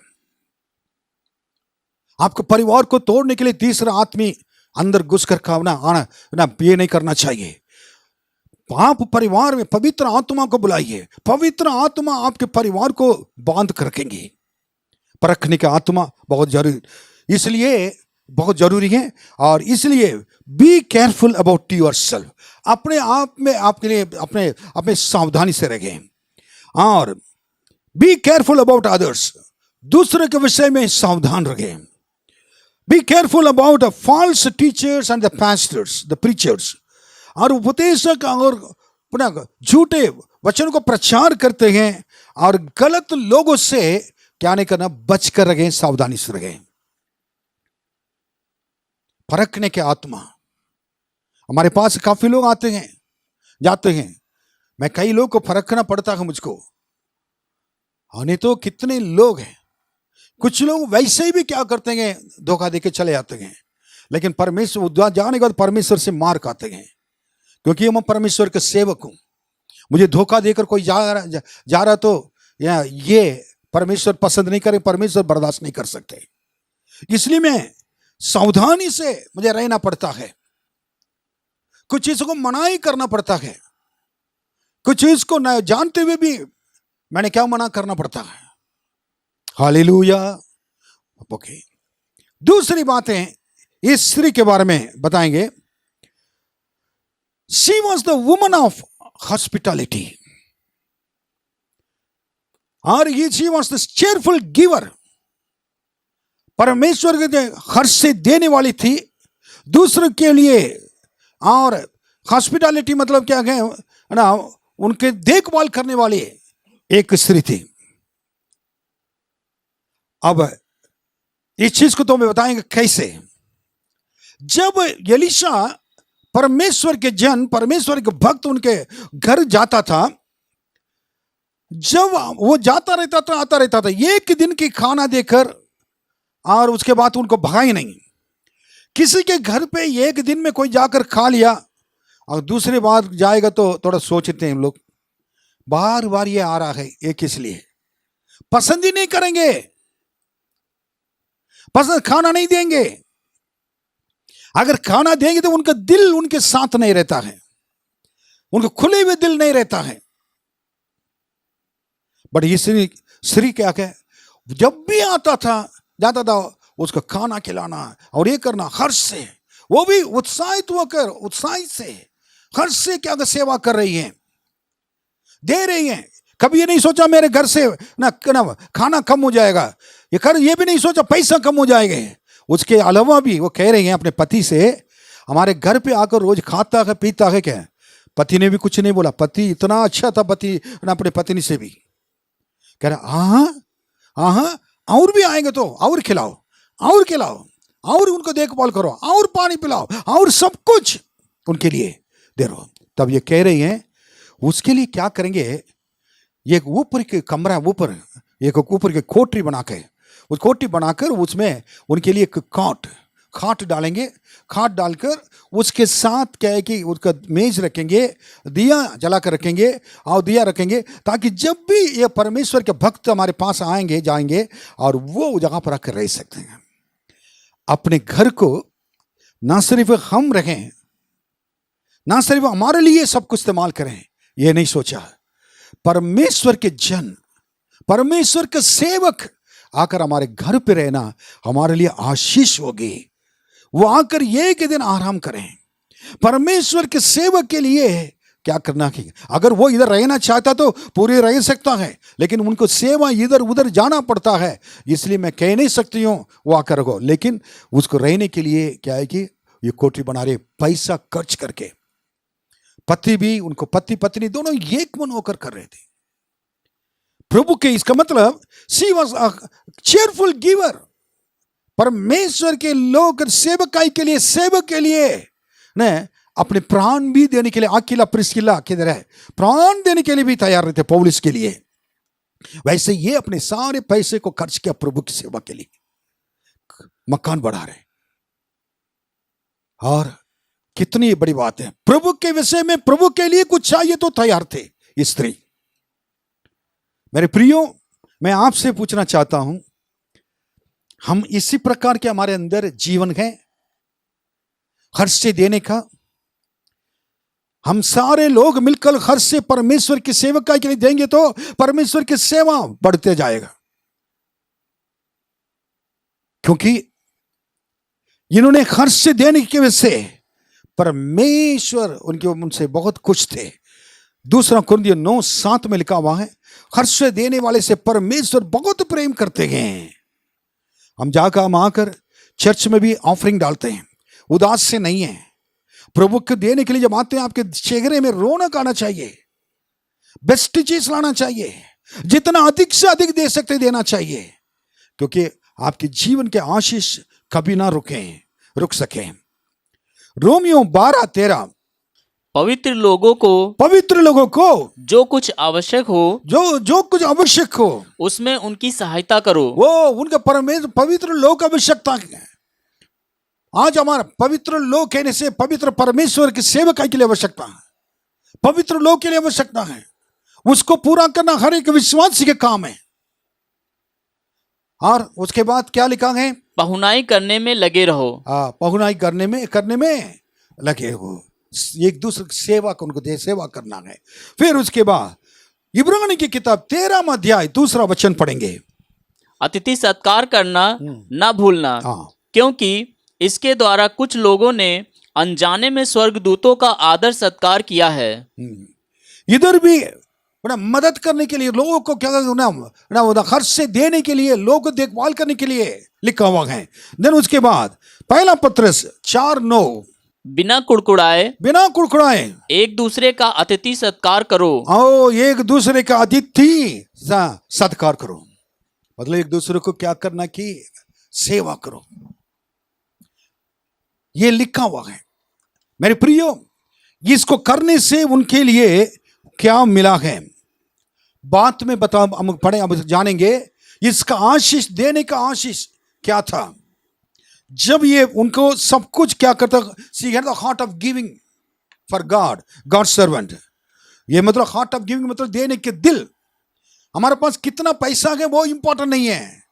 आपको परिवार को तोड़ने के लिए तीसरा आदमी अंदर घुसकर खाना आना ना, ये नहीं करना चाहिए। आप परिवार में पवित्र आत्मा को बुलाइए, पवित्र आत्मा आपके परिवार को बांध कर रखेंगे। परखने का आत्मा बहुत जरूरी, इसलिए बहुत जरूरी है। और इसलिए बी केयरफुल अबाउट योरसेल्फ, अपने आप में आपके लिए अपने सावधानी से रहें। और बी केयरफुल अबाउट अदर्स, दूसरे के विषय में सावधान रहें। Be careful about the false teachers and the pastors, the preachers, और उपदेशक और पुनः झूठे वचन को प्रचार करते हैं, और गलत लोगों से क्या नहीं करना, बचकर रहें, सावधानी से रहें। परखने के आत्मा, हमारे पास काफी लोग आते हैं जाते हैं, मैं कई लोग को परखना पड़ता है मुझको। नहीं तो कितने लोग हैं, कुछ लोग वैसे ही भी क्या करते हैं, धोखा देके चले जाते हैं, लेकिन परमेश्वर जाने के बाद परमेश्वर से मार खाते हैं, क्योंकि मैं परमेश्वर के सेवक हूं। मुझे धोखा देकर कोई जा रहा तो ये परमेश्वर पसंद नहीं करे, परमेश्वर बर्दाश्त नहीं कर सकते। इसलिए मैं सावधानी से मुझे रहना पड़ता है। कुछ चीजों को मना ही करना पड़ता है, कुछ चीज को न जानते हुए भी मैंने क्या मना करना पड़ता है। हालेलुया। ओके, दूसरी बातें इस स्त्री के बारे में बताएंगे। She was the woman of hospitality, और ये she was the cheerful giver, परमेश्वर के हर्ष से देने वाली थी दूसरे के लिए। और हॉस्पिटैलिटी मतलब क्या है ना, उनके देखभाल करने वाली एक स्त्री थी। अब इस चीज को तो मैं बताएंगे कैसे। जब एलीशा परमेश्वर के जन, परमेश्वर के भक्त उनके घर जाता था, जब वो जाता रहता था आता रहता था, एक दिन की खाना देकर और उसके बाद उनको भगाई नहीं। किसी के घर पे एक दिन में कोई जाकर खा लिया और दूसरी बार जाएगा तो थोड़ा सोचते हैं लोग, बार बार ये आ रहा है, ये किस लिए, पसंद ही नहीं करेंगे, पसंद खाना नहीं देंगे। अगर खाना देंगे तो उनका दिल उनके साथ नहीं रहता है, उनका खुले हुए दिल नहीं रहता है। बट ये स्त्री क्या कहे, जब भी आता था जाता था उसको खाना खिलाना और ये करना, हर्ष से, वो भी उत्साहित होकर, उत्साहित से, हर्ष से क्या सेवा कर रही है, दे रही है। कभी ये नहीं सोचा मेरे घर से ना खाना कम हो जाएगा, ये भी नहीं सोचा पैसा कम हो जाएगा। उसके अलावा भी वो कह रही हैं अपने पति से, हमारे घर पे आकर रोज खाता है पीता है क्या। पति ने भी कुछ नहीं बोला, पति इतना अच्छा था, पति ना अपने पत्नी से भी कह रहा हाँ और भी आएंगे तो और खिलाओ, और खिलाओ, और उनको देखभाल करो, और पानी पिलाओ, और सब कुछ उनके लिए दे रहो। तब ये कह रही हैं उसके लिए क्या करेंगे, ये ऊपर के कमरा, ऊपर एक ऊपर के कोठरी बना के, उस कोठरी बनाकर उसमें उनके लिए एक खाट डालेंगे, खाट डालकर उसके साथ क्या है कि उसका मेज रखेंगे, दिया जला कर रखेंगे और दिया रखेंगे, ताकि जब भी ये परमेश्वर के भक्त हमारे पास आएंगे जाएंगे और वो जगह पर आकर रह सकते हैं। अपने घर को ना सिर्फ हम रहें, ना सिर्फ हमारे लिए सब कुछ इस्तेमाल करें, ये नहीं सोचा। परमेश्वर के जन, परमेश्वर के सेवक आकर हमारे घर पे रहना हमारे लिए आशीष होगी। वो आकर एक दिन आराम करें। परमेश्वर के सेवक के लिए क्या करना है, अगर वो इधर रहना चाहता तो पूरे रह सकता है, लेकिन उनको सेवा इधर उधर जाना पड़ता है, इसलिए मैं कह नहीं सकती हूँ वो आकर रहो। लेकिन उसको रहने के लिए क्या है कि ये कोठरी बना रहे, पैसा खर्च करके। पति भी, उनको पति पत्नी दोनों एक मन होकर कर रहे थे प्रभु के। इसका मतलब she was a cheerful giver. परमेश्वर के लोग सेवकाई के लिए, सेवक के लिए ने अपने प्राण भी देने के लिए, अकेला प्रिस्किला किधर है, प्राण देने के लिए भी तैयार रहते पौलुस के लिए। वैसे ये अपने सारे पैसे को खर्च किया प्रभु की सेवा के लिए, मकान बढ़ा रहे। और कितनी बड़ी बात है, प्रभु के विषय में, प्रभु के लिए कुछ चाहिए तो तैयार थे स्त्री। मेरे प्रियो, मैं आपसे पूछना चाहता हूं, हम इसी प्रकार के हमारे अंदर जीवन है हर्ष से देने का। हम सारे लोग मिलकर हर्ष से परमेश्वर की सेवकाई के लिए देंगे तो परमेश्वर की सेवा बढ़ते जाएगा, क्योंकि इन्होंने हर्ष से देने की वजह से परमेश्वर उनसे बहुत खुश थे। 2 कुरिन्थियों 9:7 में लिखा हुआ है, हर्ष से देने वाले से परमेश्वर बहुत प्रेम करते हैं। हम आकर चर्च में भी ऑफरिंग डालते हैं, उदास से नहीं है। प्रभु को देने के लिए जब आते हैं, आपके चेहरे में रौनक आना चाहिए, बेस्ट चीज लाना चाहिए, जितना अधिक से अधिक दे सकते देना चाहिए, क्योंकि आपके जीवन के आशीष कभी ना रुक सके। रोमियो 12:13, पवित्र लोगों को जो कुछ आवश्यक हो, जो कुछ आवश्यक हो उसमें उनकी सहायता करो। वो उनका परमेश्वर पवित्र लोग की आवश्यकता है। आज हमारा पवित्र लोग कहने से पवित्र परमेश्वर की सेवकाई के लिए आवश्यकता है, पवित्र लोग के लिए आवश्यकता है। उसको पूरा करना हर एक विश्वासी के काम है। और उसके बाद क्या लिखा है, पहुनाई करने में लगे रहो। पहुनाई करने में लगे हो, एक दूसरे की सेवा को, उनको सेवा करना है। फिर उसके बाद इब्रानी की किताब 13वां अध्याय 2 वचन पढ़ेंगे, अतिथि सत्कार करना न भूलना, क्योंकि इसके द्वारा कुछ लोगों ने अनजाने में स्वर्गदूतों का आदर सत्कार किया है। इधर भी मदद करने के लिए, लोगों को क्या खर्च से देने के लिए, लोगों को देखभाल करने के लिए लिखा हुआ है। देन उसके बाद 1 पत्रस 4:9, बिना कुड़कुड़ाए एक दूसरे का अतिथि सत्कार करो। एक दूसरे का अतिथि सत्कार करो, मतलब एक दूसरे को क्या करना की सेवा करो, ये लिखा हुआ है। मेरे प्रियो, इसको करने से उनके लिए क्या मिला है, बात में बताओ, हम पढ़े, अब जानेंगे इसका आशीष, देने का आशीष क्या था। जब ये उनको सब कुछ क्या करता, she had the heart of giving for God servant. ये मतलब हार्ट ऑफ गिविंग मतलब देने के दिल। हमारे पास कितना पैसा है वो इंपॉर्टेंट नहीं है,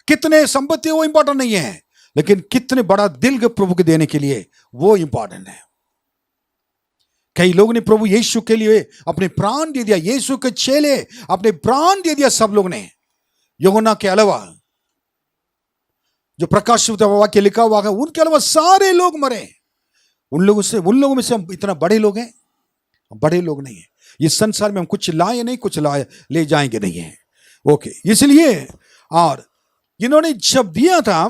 कितने संपत्ति वो इंपॉर्टेंट नहीं है, लेकिन कितने बड़ा दिल के प्रभु के देने के लिए, वो इंपॉर्टेंट है। कई लोगों ने प्रभु यीशु के लिए अपने प्राण दे दिया, यीशु के चेले अपने प्राण दे दिया सब लोग ने। यूहन्ना के अलावा, जो प्रकाश वाक्य लिखा हुआ है, उनके अलावा सारे लोग मरे। उन लोगों में से हम इतना बड़े लोग हैं? बड़े लोग नहीं है। इस संसार में हम कुछ लाए नहीं, कुछ लाए ले जाएंगे नहीं है। ओके, इसलिए और इन्होंने जब दिया था,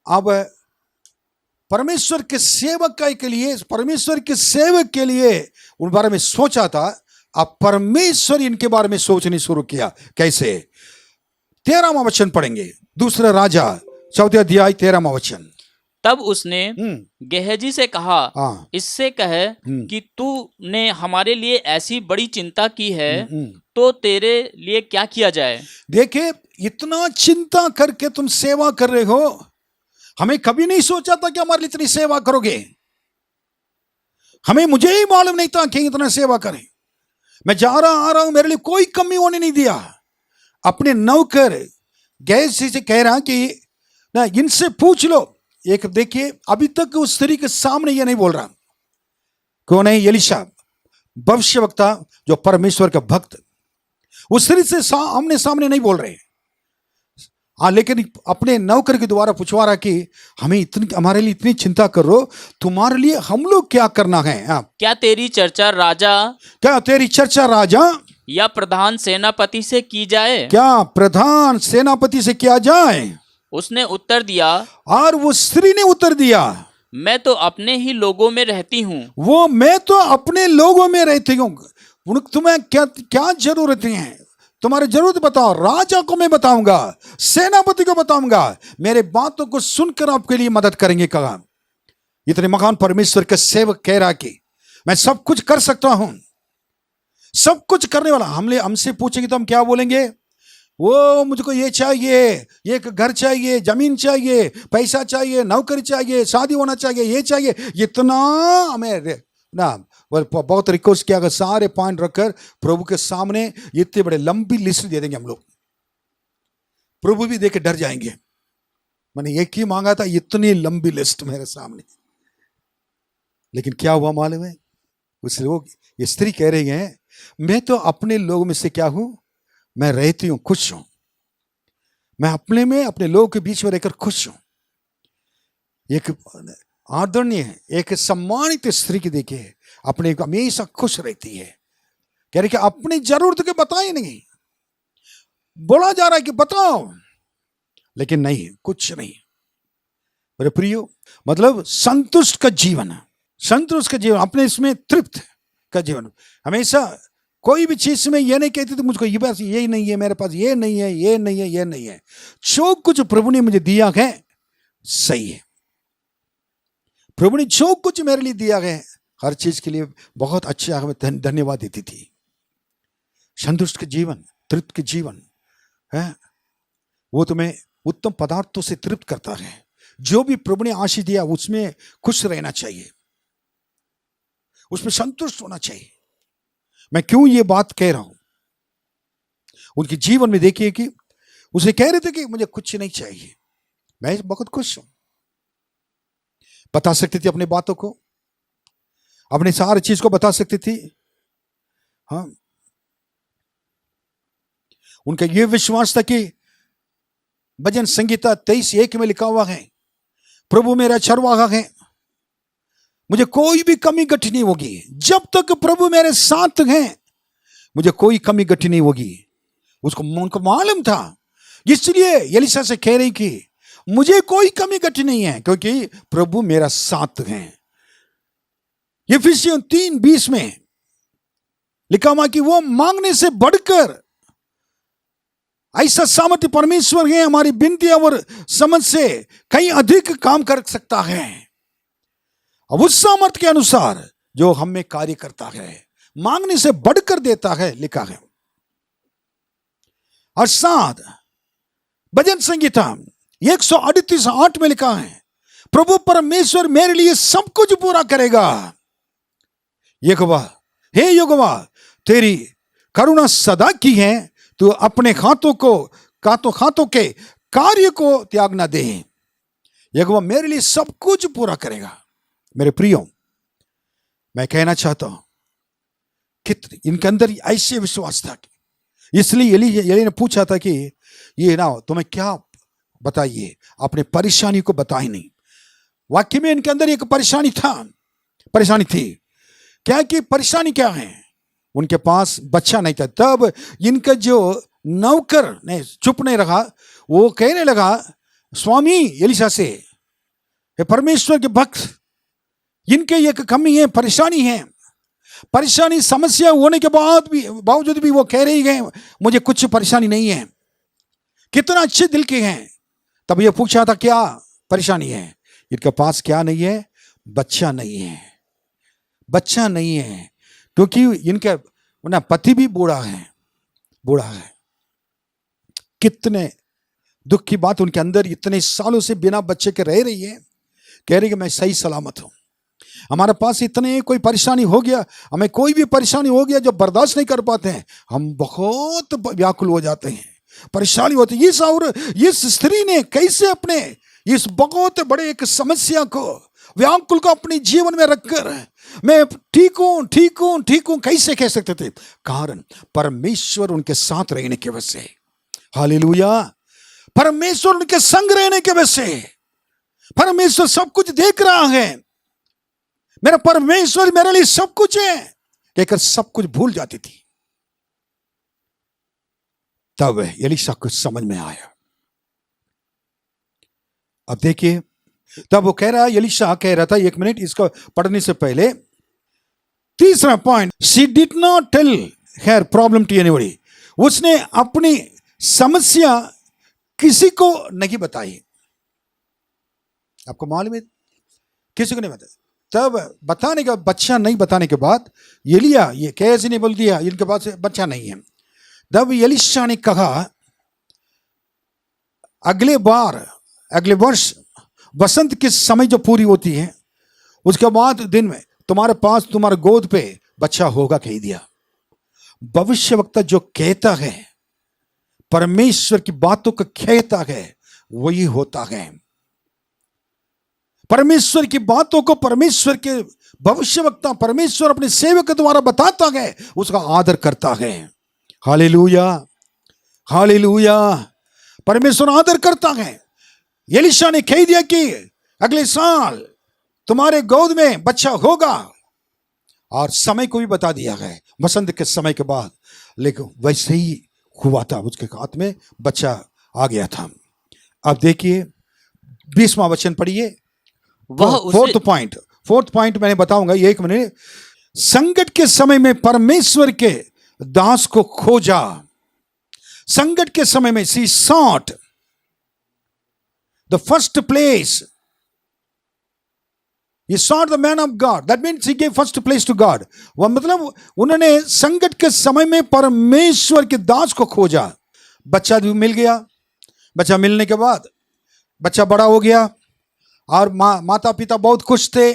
अब परमेश्वर के सेवक के लिए, परमेश्वर के सेवक के लिए उन बारे में सोचा था। अब परमेश्वर इनके बारे में सोचने शुरू किया। कैसे? 13वां वचन पढ़ेंगे, दूसरा राजा 4 अध्याय 13वां वचन। तब उसने गेहजी से कहा, इससे कह कि तूने हमारे लिए ऐसी बड़ी चिंता की है, तो तेरे लिए क्या किया जाए। देखिए, इतना चिंता करके तुम सेवा कर रहे हो, हमें कभी नहीं सोचा था कि हमारे लिए इतनी सेवा करोगे। मुझे ही मालूम नहीं था कि इतना सेवा करें। मैं जा रहा आ रहा हूं, मेरे लिए कोई कमी होने नहीं दिया। अपने नौकर गेहजी से कह रहा कि ना, इनसे पूछ लो। एक देखिए, अभी तक उस स्त्री के सामने ये नहीं बोल रहा। कौन है? एलीशा, भविष्यवक्ता, जो परमेश्वर का भक्त। उस स्त्री से आमने सामने नहीं बोल रहे। हाँ, लेकिन अपने नौकर के द्वारा पूछवा रहा कि हमारे लिए इतनी चिंता कर रहे हो, तुम्हारे लिए हम लोग क्या करना है? क्या तेरी चर्चा राजा या प्रधान सेनापति से की जाए? क्या प्रधान सेनापति से किया जाए? उसने उत्तर दिया, और वो स्त्री ने उत्तर दिया, मैं तो अपने ही लोगों में रहती हूँ। मैं तो अपने लोगों में रहती हूँ। तुम्हें क्या जरूरत है? तुम्हारी जरूरत बताओ, राजा को मैं बताऊंगा, सेनापति को बताऊंगा, मेरे बातों को सुनकर आपके लिए मदद करेंगे। कहा इतने महान परमेश्वर का सेवक कह रहा कि मैं सब कुछ कर सकता हूं, सब कुछ करने वाला। हमसे पूछेंगे तो हम क्या बोलेंगे? वो मुझको ये चाहिए, ये घर चाहिए, जमीन चाहिए, पैसा चाहिए, नौकरी चाहिए, शादी होना चाहिए, ये चाहिए। इतना हमें ना बहुत रिक्वेस्ट किया, अगर सारे पॉइंट रखकर प्रभु के सामने इतने बड़े लंबी लिस्ट दे देंगे हम लोग, प्रभु भी देख के डर जाएंगे। मैंने एक ही मांगा था, इतनी लंबी लिस्ट मेरे सामने। लेकिन क्या हुआ मालूम है? उस लोग, ये स्त्री कह रही है, मैं तो अपने लोगों में से क्या हूं, मैं रहती हूं, खुश हूं। मैं अपने लोगों के बीच में रहकर खुश हूं। एक आदरणीय, एक सम्मानित स्त्री की देखिए, अपने को हमेशा खुश रहती है। कह रही कि अपनी जरूरत के बताए नहीं, बोला जा रहा है कि बताओ, लेकिन नहीं, कुछ नहीं। मेरे प्रियो, मतलब संतुष्ट का जीवन, अपने इसमें तृप्त का जीवन। हमेशा कोई भी चीज में ये नहीं कहती थी मुझको ये बस यही नहीं है, मेरे पास ये नहीं है, ये नहीं है, ये नहीं है। जो कुछ प्रभु ने मुझे दिया है सही है। प्रभु ने जो कुछ मेरे लिए दिया है, हर चीज के लिए बहुत अच्छा हमें धन्यवाद देती थी। संतुष्ट के जीवन, तृप्त के जीवन है, वो तुम्हें उत्तम पदार्थों से तृप्त करता है। जो भी प्रभु ने आशीष दिया उसमें खुश रहना चाहिए, उसमें संतुष्ट होना चाहिए। मैं क्यों ये बात कह रहा हूं? उनके जीवन में देखिए कि उसे कह रहे थे कि मुझे कुछ नहीं चाहिए, मैं बहुत खुश हूं। बता सकती थी अपने बातों को, अपने सारी चीज को बता सकती थी। हाँ, उनका यह विश्वास था कि भजन संगीता 23:1 में लिखा हुआ है, प्रभु मेरा चरवाहा है, मुझे कोई भी कमी घटी नहीं होगी। जब तक प्रभु मेरे साथ हैं मुझे कोई कमी घटी नहीं होगी। उनको मालूम था, इसलिए एलीशा से कह रही कि मुझे कोई कमी घटी नहीं है, क्योंकि प्रभु मेरा साथ है। इफिसियों 3:20 में लिखा हुआ कि वो मांगने से बढ़कर ऐसा सामर्थ्य परमेश्वर है, हमारी विनती और समझ से कहीं अधिक काम कर सकता है। अब उस सामर्थ्य के अनुसार जो हम में कार्य करता है, मांगने से बढ़कर देता है, लिखा है। और साथ भजन संगीता 138:8 में लिखा है, प्रभु परमेश्वर मेरे लिए सब कुछ पूरा करेगा। यहोवा, हे यहोवा, तेरी करुणा सदा की है, तू अपने हाथों के कार्य को त्याग न दे। यहोवा मेरे लिए सब कुछ पूरा करेगा। मेरे प्रियो, मैं कहना चाहता हूं कि इनके अंदर ऐसे विश्वास था, इसलिए एली ने पूछा था कि ये ना तुम्हें क्या बताइए, अपने परेशानी को बताए नहीं। वाकई में इनके अंदर एक परेशानी थी। क्या कि परेशानी क्या है? उनके पास बच्चा नहीं था। तब इनका जो नौकर ने चुप नहीं रहा, वो कहने लगा स्वामी एलिशा से, परमेश्वर के भक्त, इनके एक कमी है, परेशानी है। परेशानी समस्या होने के बावजूद भी वो कह रही है मुझे कुछ परेशानी नहीं है। कितना अच्छे दिल के हैं। तब ये पूछा था क्या परेशानी है? इनके पास क्या नहीं है? बच्चा नहीं है, क्योंकि इनके ना पति भी बूढ़ा है। कितने दुख की बात, उनके अंदर इतने सालों से बिना बच्चे के रह रही है, कह रही कि मैं सही सलामत हूं। हमारे पास इतने कोई परेशानी हो गया, हमें कोई भी परेशानी हो गया जो बर्दाश्त नहीं कर पाते हैं, हम बहुत व्याकुल हो जाते हैं, परेशानी होती है। इस स्त्री ने कैसे अपने इस बहुत बड़े एक समस्या को, व्याकुल को अपने जीवन में रखकर मैं ठीक हूं कैसे कह सकते थे? कारण परमेश्वर उनके साथ रहने की वजह से। हालेलुया। परमेश्वर उनके संग रहने की वजह से, परमेश्वर सब कुछ देख रहा है, मेरा परमेश्वर मेरे लिए सब कुछ है कहकर सब कुछ भूल जाती थी। तब एलीशा को समझ में आया। अब देखिए, तब वो एलीशा कह रहा था, एक मिनट इसको पढ़ने से पहले तीसरा point, she did not tell her problem to anybody. उसने अपनी समस्या किसी को नहीं बताई। आपको मालूम है, किसी को नहीं बताई। तब बताने का बच्चा नहीं बताने के बाद एलिया ये कैसे नहीं बोल दिया इनके पास बच्चा नहीं है। तब एलीशा ने कहा अगले वर्ष बसंत के समय जो पूरी होती है, उसके बाद दिन में तुम्हारे पास तुम्हारे गोद पे बच्चा होगा कह दिया। भविष्यवक्ता जो कहता है, परमेश्वर की बातों को कहता है, वही होता है। परमेश्वर की बातों को परमेश्वर के भविष्यवक्ता, परमेश्वर अपने सेवक के द्वारा बताता है, उसका आदर करता है। Hallelujah, hallelujah. परमेश्वर आदर करता है। एलीशा ने कह दिया कि अगले साल तुम्हारे गोद में बच्चा होगा, और समय को भी बता दिया है, बसंत के समय के बाद। लेकिन वैसे ही हुआ था, उसके हाथ में बच्चा आ गया था। अब देखिए 20वां वचन पढ़िए। फोर्थ पॉइंट मैंने बताऊंगा, एक मिनट। संकट के समय में परमेश्वर के दास को खोजा। संकट के समय में she sought the first place. He sought the man of God. That means he gave first place to God. वह मतलब उन्होंने संकट के समय में परमेश्वर के दास को खोजा। बच्चा भी मिल गया। बच्चा मिलने के बाद बच्चा बड़ा हो गया, और माता पिता बहुत खुश थे,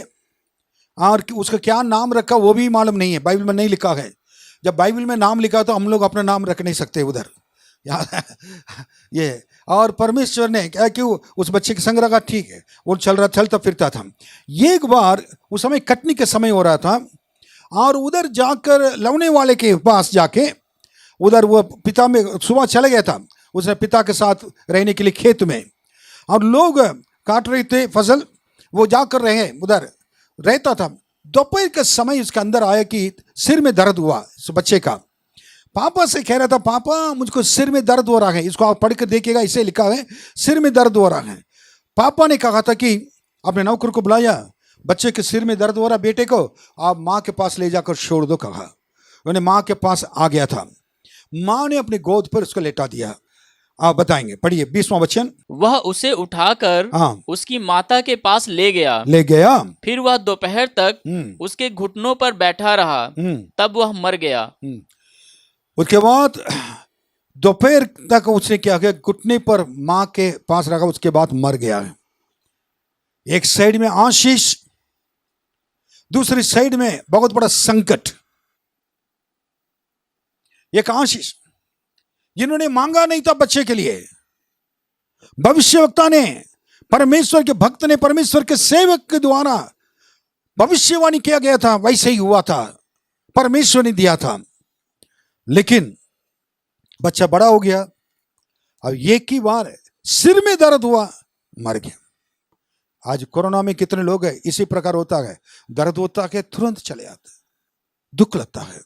और उसका क्या नाम रखा वो भी मालूम नहीं है, बाइबल में नहीं लिखा है। जब बाइबल में नाम लिखा तो हम लोग अपना नाम रख नहीं सकते उधर ये। और परमेश्वर ने क्या कि उस बच्चे के संग रखा, ठीक है, वो चलता फिरता था। एक बार उस समय कटनी के समय हो रहा था, और उधर जाकर लवने वाले के पास जाके उधर वो पिता में सुबह चला गया था, उसने पिता के साथ रहने के लिए खेत में, और लोग काट रहे थे फसल, वो जाकर रहे उधर रहता था। दोपहर के समय उसके अंदर आया कि सिर में दर्द हुआ इस बच्चे का। पापा से कह रहा था, पापा मुझको सिर में दर्द हो रहा है। इसको आप पढ़ कर देखिएगा, इसे लिखा है सिर में दर्द हो रहा है। पापा ने कहा था कि अपने नौकर को बुलाया, बच्चे के सिर में दर्द हो रहा, बेटे को आप माँ के पास ले जाकर छोड़ दो कहा। उन्हें माँ के पास आ गया था, माँ ने अपनी गोद पर उसको लेटा दिया। आप बताएंगे, पढ़िए 20वां वचन। वह उसे उठाकर उसकी माता के पास ले गया। फिर वह दोपहर तक उसके घुटनों पर बैठा रहा, तब वह मर गया। उसके बाद दोपहर तक उसने क्या किया, घुटने पर माँ के पास रखा, उसके बाद मर गया। एक साइड में आशीष, दूसरी साइड में बहुत बड़ा संकट। एक आशीष जिन्होंने मांगा नहीं था बच्चे के लिए, भविष्यवक्ता ने परमेश्वर के भक्त ने, परमेश्वर के सेवक के द्वारा भविष्यवाणी किया गया था, वैसे ही हुआ था, परमेश्वर ने दिया था। लेकिन बच्चा बड़ा हो गया, अब एक ही बार सिर में दर्द हुआ, मर गया। आज कोरोना में कितने लोग हैं, इसी प्रकार होता है, दर्द होता है तुरंत चले आते, दुख लगता है।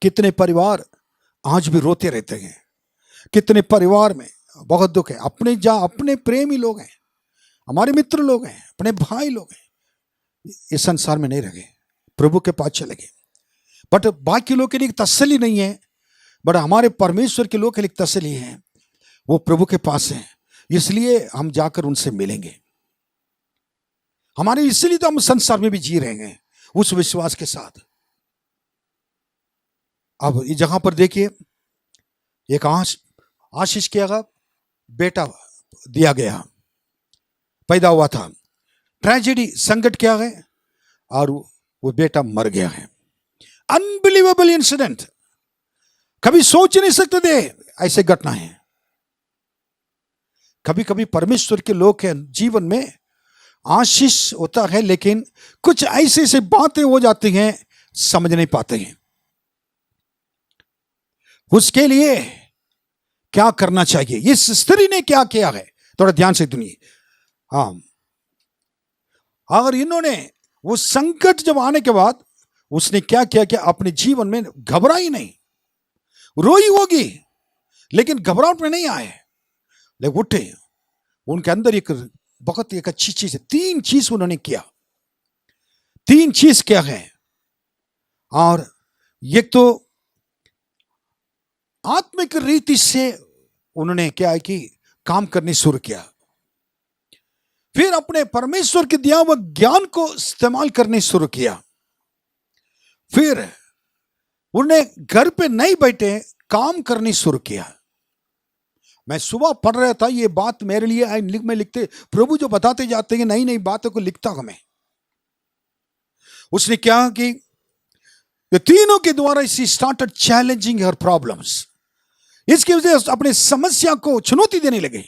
कितने परिवार आज भी रोते रहते हैं, कितने परिवार में बहुत दुख है। अपने प्रेमी लोग हैं, हमारे मित्र लोग हैं, अपने भाई लोग हैं, इस संसार में नहीं रहे, प्रभु के पास चले गए। बट बाकी लोग के लिए तसल्ली नहीं है, बट हमारे परमेश्वर के लोग के लिए तसल्ली है, वो प्रभु के पास है, इसलिए हम जाकर उनसे मिलेंगे। हमारे इसलिए तो हम संसार में भी जी रहे हैं उस विश्वास के साथ। अब इस जगह पर देखिए, एक आशीष किया गया बेटा दिया गया, पैदा हुआ था, ट्रेजेडी संकट क्या है, और वो बेटा मर गया है। अनबिलीवेबल इंसिडेंट, कभी सोच नहीं सकते थे ऐसे घटना है। कभी कभी परमेश्वर के लोग के जीवन में आशीष होता है, लेकिन कुछ ऐसे ऐसे बातें हो जाती हैं, समझ नहीं पाते हैं। उसके लिए क्या करना चाहिए, इस स्त्री ने क्या किया है, थोड़ा ध्यान से सुनिए। हाँ, अगर इन्होंने वो संकट जब आने के बाद उसने क्या किया कि अपने जीवन में घबराई नहीं, रोई होगी लेकिन घबराहट में नहीं आए, लेकिन उठे। उनके अंदर एक बहुत एक अच्छी चीज है, 3 चीज उन्होंने किया। 3 चीज क्या है, और एक तो आत्मिक रीति से उन्होंने क्या है कि काम करने शुरू किया, फिर अपने परमेश्वर के दिया हुआ ज्ञान को इस्तेमाल करने शुरू किया, फिर उन्हें घर पे नहीं बैठे काम करने शुरू किया। मैं सुबह पढ़ रहा था, ये बात मेरे लिए मैं लिखते, प्रभु जो बताते जाते हैं नई नई बातों को लिखता हूं मैं। उसने क्या कि ये तीनों के द्वारा she started challenging her problems. इसकी वजह से अपने समस्या को चुनौती देने लगे।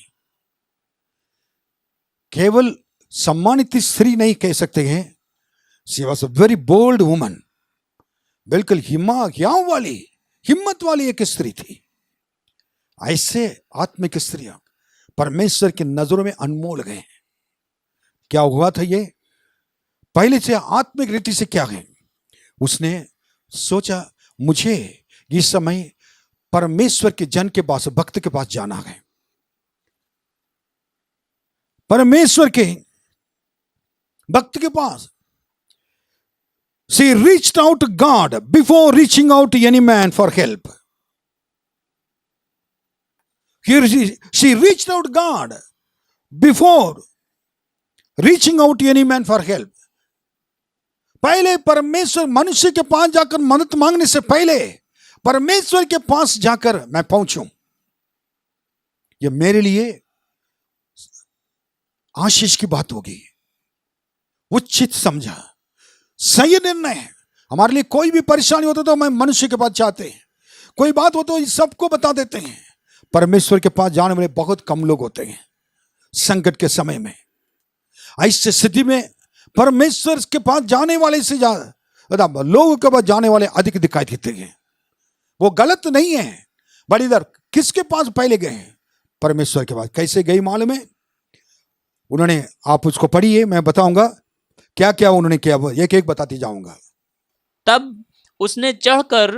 केवल सम्मानित स्त्री नहीं कह सकते हैं, she was a very bold woman, बिल्कुल हिम्मत वाली एक स्त्री थी। ऐसे आत्मिक स्त्रियां परमेश्वर की नजरों में अनमोल गए। क्या हुआ था, ये पहले से आत्मिक रीति से क्या है, उसने सोचा मुझे इस समय परमेश्वर के जन के पास, भक्त के पास जाना है। परमेश्वर के भक्त के पास she reached out to God before reaching out to any man for help. Here she reached out to God before reaching out to any man for help. पहले परमेश्वर, मनुष्य के पास जाकर मदद मांगने से पहले परमेश्वर के पास जाकर मैं पहुंचूं, ये मेरे लिए आशीष की बात होगी। उचित समझा, सही निर्णय है। हमारे लिए कोई भी परेशानी होता तो मैं मनुष्य के पास जाते हैं, कोई बात हो तो सबको बता देते हैं। परमेश्वर के पास जाने वाले बहुत कम लोग होते हैं संकट के समय में। ऐसी स्थिति में परमेश्वर के पास जाने वाले से ज्यादा लोगों के पास जाने वाले अधिक दिखाई देते हैं। वो गलत नहीं है, बट इधर किसके पास पहले गए हैं, परमेश्वर के पास। कैसे गई मालूम है, उन्होंने, आप उसको पढ़िए, मैं बताऊंगा क्या क्या उन्होंने किया, एक एक बताती जाऊंगा। तब उसने चढ़कर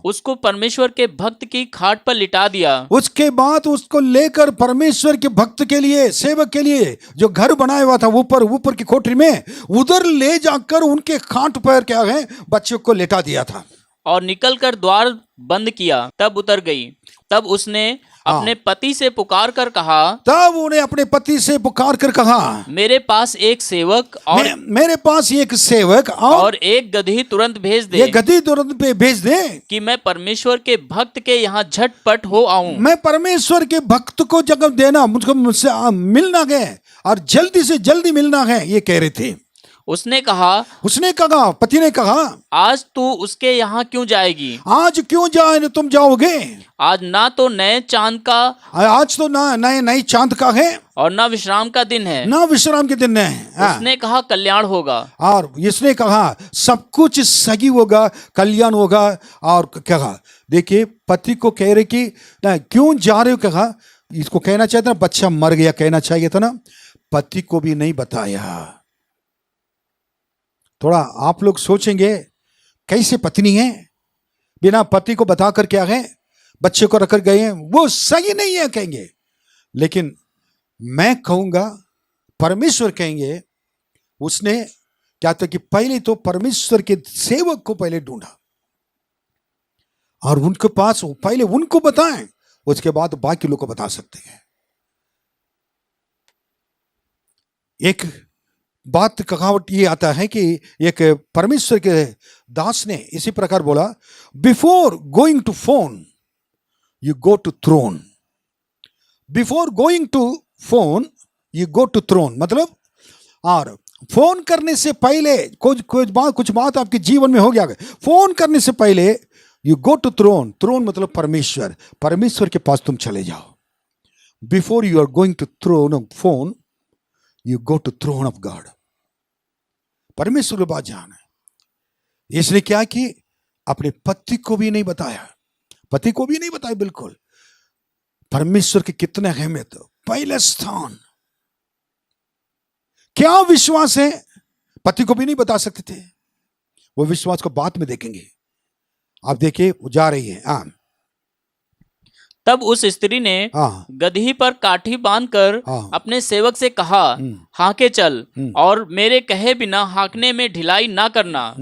उसको परमेश्वर के भक्त की खाट पर लिटा दिया। उसके बाद उसको लेकर परमेश्वर के भक्त के लिए, सेवक के लिए जो घर बनाया हुआ था ऊपर की कोठरी में, उधर ले जाकर उनके खाट पर क्या है बच्चों को लेटा दिया था, और निकलकर द्वार बंद किया। तब उतर गई। तब उसने अपने पति से पुकार कर कहा, तब उन्हें अपने पति से पुकार कर कहा, मेरे पास एक सेवक और मेरे पास एक सेवक और एक गधी तुरंत भेज दे, ये गधी तुरंत भेज दे कि मैं परमेश्वर के भक्त के यहाँ झटपट हो आऊं। मैं परमेश्वर के भक्त को जगह देना, मुझको मुझसे मिलना है और जल्दी से जल्दी मिलना है, ये कह रहे थे। उसने कहा, पति ने कहा, आज तू उसके यहाँ क्यों जाएगी? आज क्यों जाए तुम जाओगे? आज ना तो नए चांद का आज तो ना नए चांद का है और ना विश्राम का दिन है। ना विश्राम के दिन है। उसने कहा कल्याण होगा। और इसने कहा सब कुछ सही होगा, कल्याण होगा। और कहा, देखिए पति को कह रहे कि ना क्यों जा रहे हो, कहा इसको कहना चाहिए था बच्चा मर गया, कहना चाहिए था ना, पति को भी नहीं बताया। थोड़ा आप लोग सोचेंगे कैसे पत्नी है, बिना पति को बता कर क्या है बच्चे को रखकर गए हैं, वो सही नहीं है कहेंगे। लेकिन मैं कहूंगा, परमेश्वर कहेंगे, उसने क्या था कि पहले तो परमेश्वर के सेवक को पहले ढूंढा और उनके पास पहले उनको बताएं, उसके बाद बाकी लोग को बता सकते हैं। एक बात कहावत ये आता है कि एक परमेश्वर के दास ने इसी प्रकार बोला, before going to phone you go to throne, before going to phone you go to throne. मतलब और फोन करने से पहले कुछ बात आपके जीवन में हो गया, फोन करने से पहले you go to throne. Throne मतलब परमेश्वर के पास तुम चले जाओ। Before you are going to throne phone you go to throne of God. परमेश्वर के पास जाना है। इसने क्या कि अपने पति को भी नहीं बताया, बिल्कुल। परमेश्वर की कितने अहमियत, पहले स्थान। क्या विश्वास है, पति को भी नहीं बता सकते थे। वो विश्वास को बाद में देखेंगे। आप देखिए वो जा रही है। तब उस स्त्री ने गदही पर काठी बांधकर अपने सेवक से कहा, हाँके चल और मेरे कहे बिना हाँकने में ढिलाई ना करना।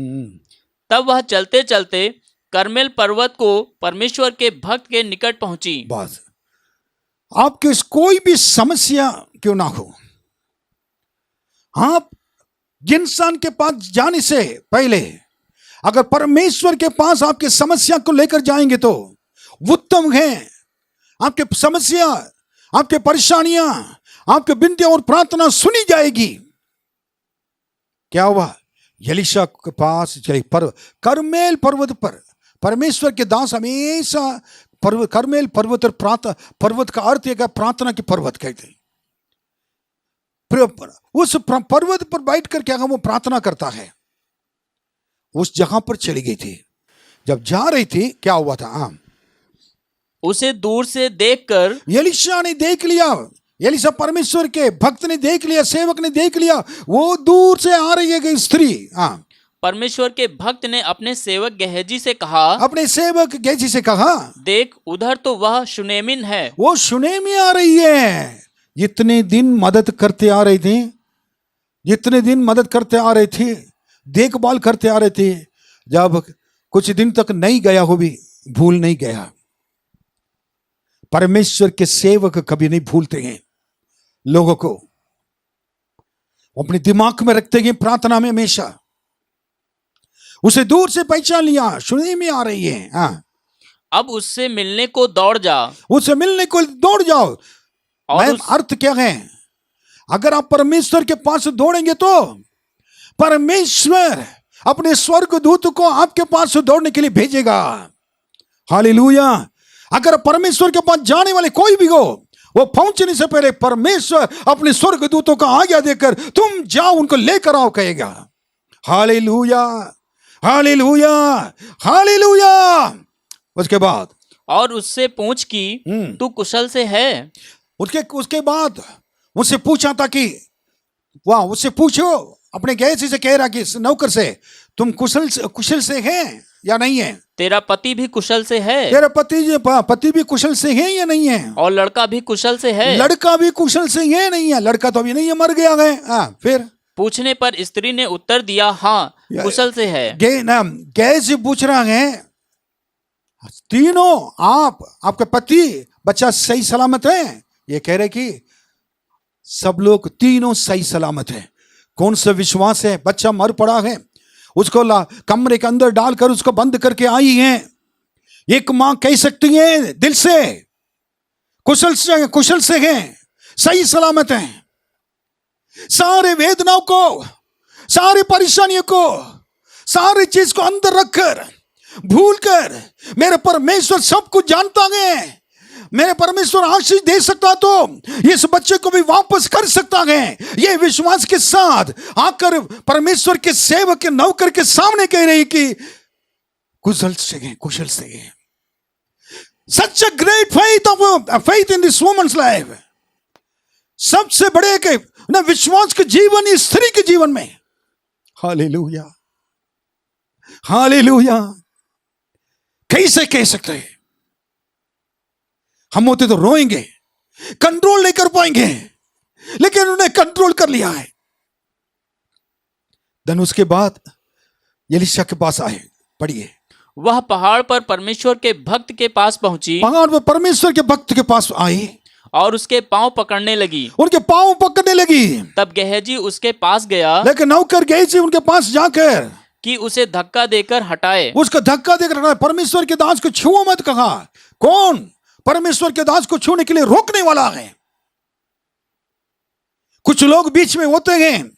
तब वह चलते चलते कर्मेल पर्वत को परमेश्वर के भक्त के निकट पहुंची। बस आपके कोई भी समस्या क्यों ना हो, आप इंसान के पास जाने से पहले अगर परमेश्वर के पास आपके समस्या को लेकर जाएंगे तो उत्तम है। आपके समस्या, आपके परेशानियां, आपके विनती और प्रार्थना सुनी जाएगी। क्या हुआ, एलीशा के पास चले कर्मेल पर्वत पर। परमेश्वर के दास हमेशा कर्मेल पर्वत और पर्वत का अर्थ है प्रार्थना की पर्वत कहते हैं। उस पर्वत पर बैठ कर क्या वो प्रार्थना करता है। उस जगह पर चली गई थी। जब जा रही थी क्या हुआ था, उसे दूर से देखकर एलीशा ने देख लिया, एलीशा परमेश्वर के भक्त ने देख लिया, सेवक ने देख लिया, वो दूर से आ रही है स्त्री। परमेश्वर के भक्त ने अपने सेवक गेहजी से कहा, देख उधर तो वह शुनेमिन है। वो शुनेमी आ रही है। इतने दिन मदद करते आ रही थी, देखभाल करते आ रहे थे। जब कुछ दिन तक नहीं गया हो भी भूल नहीं गया। परमेश्वर के सेवक कभी नहीं भूलते हैं लोगों को, अपने दिमाग में रखते हैं प्रार्थना में हमेशा। उसे दूर से पहचान लिया, सुनी में आ रही है। अब उससे मिलने को दौड़ जाओ। और अर्थ क्या है, अगर आप परमेश्वर के पास दौड़ेंगे तो परमेश्वर अपने स्वर्गदूत को आपके पास दौड़ने के लिए भेजेगा। हालेलुया। अगर परमेश्वर के पास जाने वाले कोई भी हो, वो पहुंचने से पहले परमेश्वर अपने स्वर्गदूतों का आज्ञा देकर तुम जाओ, उनको लेकर आओ कहेगा। Hallelujah, hallelujah, hallelujah. उसके बाद और उससे पूछ कि तू कुशल से है। उसके बाद उससे पूछा था कि वाह, उससे पूछो अपने गेहजी से कह रहा कि नौकर से, तुम कुशल से हैं या नहीं है? तेरा पति भी कुशल से है? तेरा पति भी कुशल से है या नहीं है? और लड़का भी कुशल से है? लड़का भी कुशल से है नहीं है? लड़का तो अभी नहीं है, मर गया है। फिर पूछने पर स्त्री ने उत्तर दिया, हाँ कुशल से है। गेहजी पूछ रहा है, तीनों आपके पति बच्चा सही सलामत है? ये कह रहे कि सब लोग तीनों सही सलामत है। कौन सा विश्वास है? बच्चा मर पड़ा है, उसको कमरे के अंदर डालकर उसको बंद करके आई है। एक मां कह सकती है दिल से कुशल से है, सही सलामत है। सारे वेदनाओं को, सारी परेशानियों को, सारी चीज को अंदर रखकर, भूलकर, मेरे परमेश्वर सब कुछ जानता है, मेरे परमेश्वर आशीष दे सकता तो इस बच्चे को भी वापस कर सकता है, ये विश्वास के साथ आकर परमेश्वर के सेवक के नौकर के सामने कह रही कि कुशल से such a great faith in this woman's life. सबसे बड़े के ना विश्वास के जीवन इस स्त्री के जीवन में। Hallelujah, hallelujah. कैसे कह सकते हैं? हम होते तो रोएंगे, कंट्रोल नहीं कर पाएंगे, लेकिन उन्होंने कंट्रोल कर लिया है। धन उसके बाद एलीशा के पास आए, पढ़िए। वह पहाड़ पर परमेश्वर के भक्त के पास पहुंची, पहाड़ पर परमेश्वर के भक्त के पास आई और उसके पांव पकड़ने लगी। उनके पांव पकड़ने लगी। तब गेहजी उसके पास गया, लेकिन नौकर गेहजी उनके पास जाकर कि उसे धक्का देकर हटाए। उसका धक्का देकर हटाए। परमेश्वर के दास को छुओ मत कहा। कौन परमेश्वर के दास को छूने के लिए रोकने वाला है? कुछ लोग बीच में होते हैं,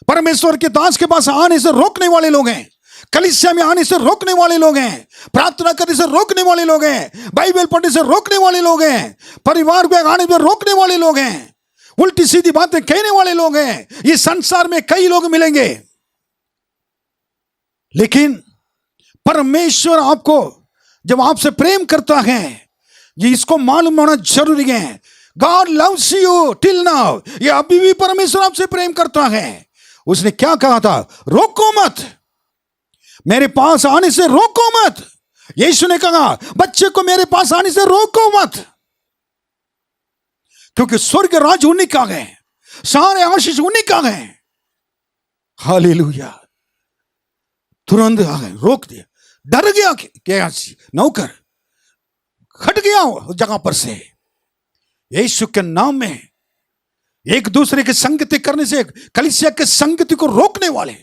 परमेश्वर के दास के पास आने से रोकने वाले लोग हैं, कलीसिया में आने से रोकने वाले लोग हैं, प्रार्थना करने से रोकने वाले लोग हैं, बाइबल पढ़ने से रोकने वाले लोग हैं, परिवार में आने में रोकने वाले लोग हैं, उल्टी सीधी बातें कहने वाले लोग हैं। इस संसार में कई लोग मिलेंगे, लेकिन परमेश्वर आपको जब आपसे प्रेम करता है, ये इसको मालूम होना जरूरी है। God loves you till now। ये अभी भी परमेश्वर आपसे प्रेम करता है। उसने क्या कहा था? रोको मत, मेरे पास आने से रोको मत। यीशु ने कहा बच्चे को मेरे पास आने से रोको मत, क्योंकि स्वर्ग राज उन्हीं का है, सारे आशीष उन्हीं का है। हालेलुया। तुरंत आ गए, रोक दिया, डर गया क्या नौकर, हट गया उस जगह पर से। यीशु के नाम में एक दूसरे की संगति करने से, कलीसिया के संगति को रोकने वाले,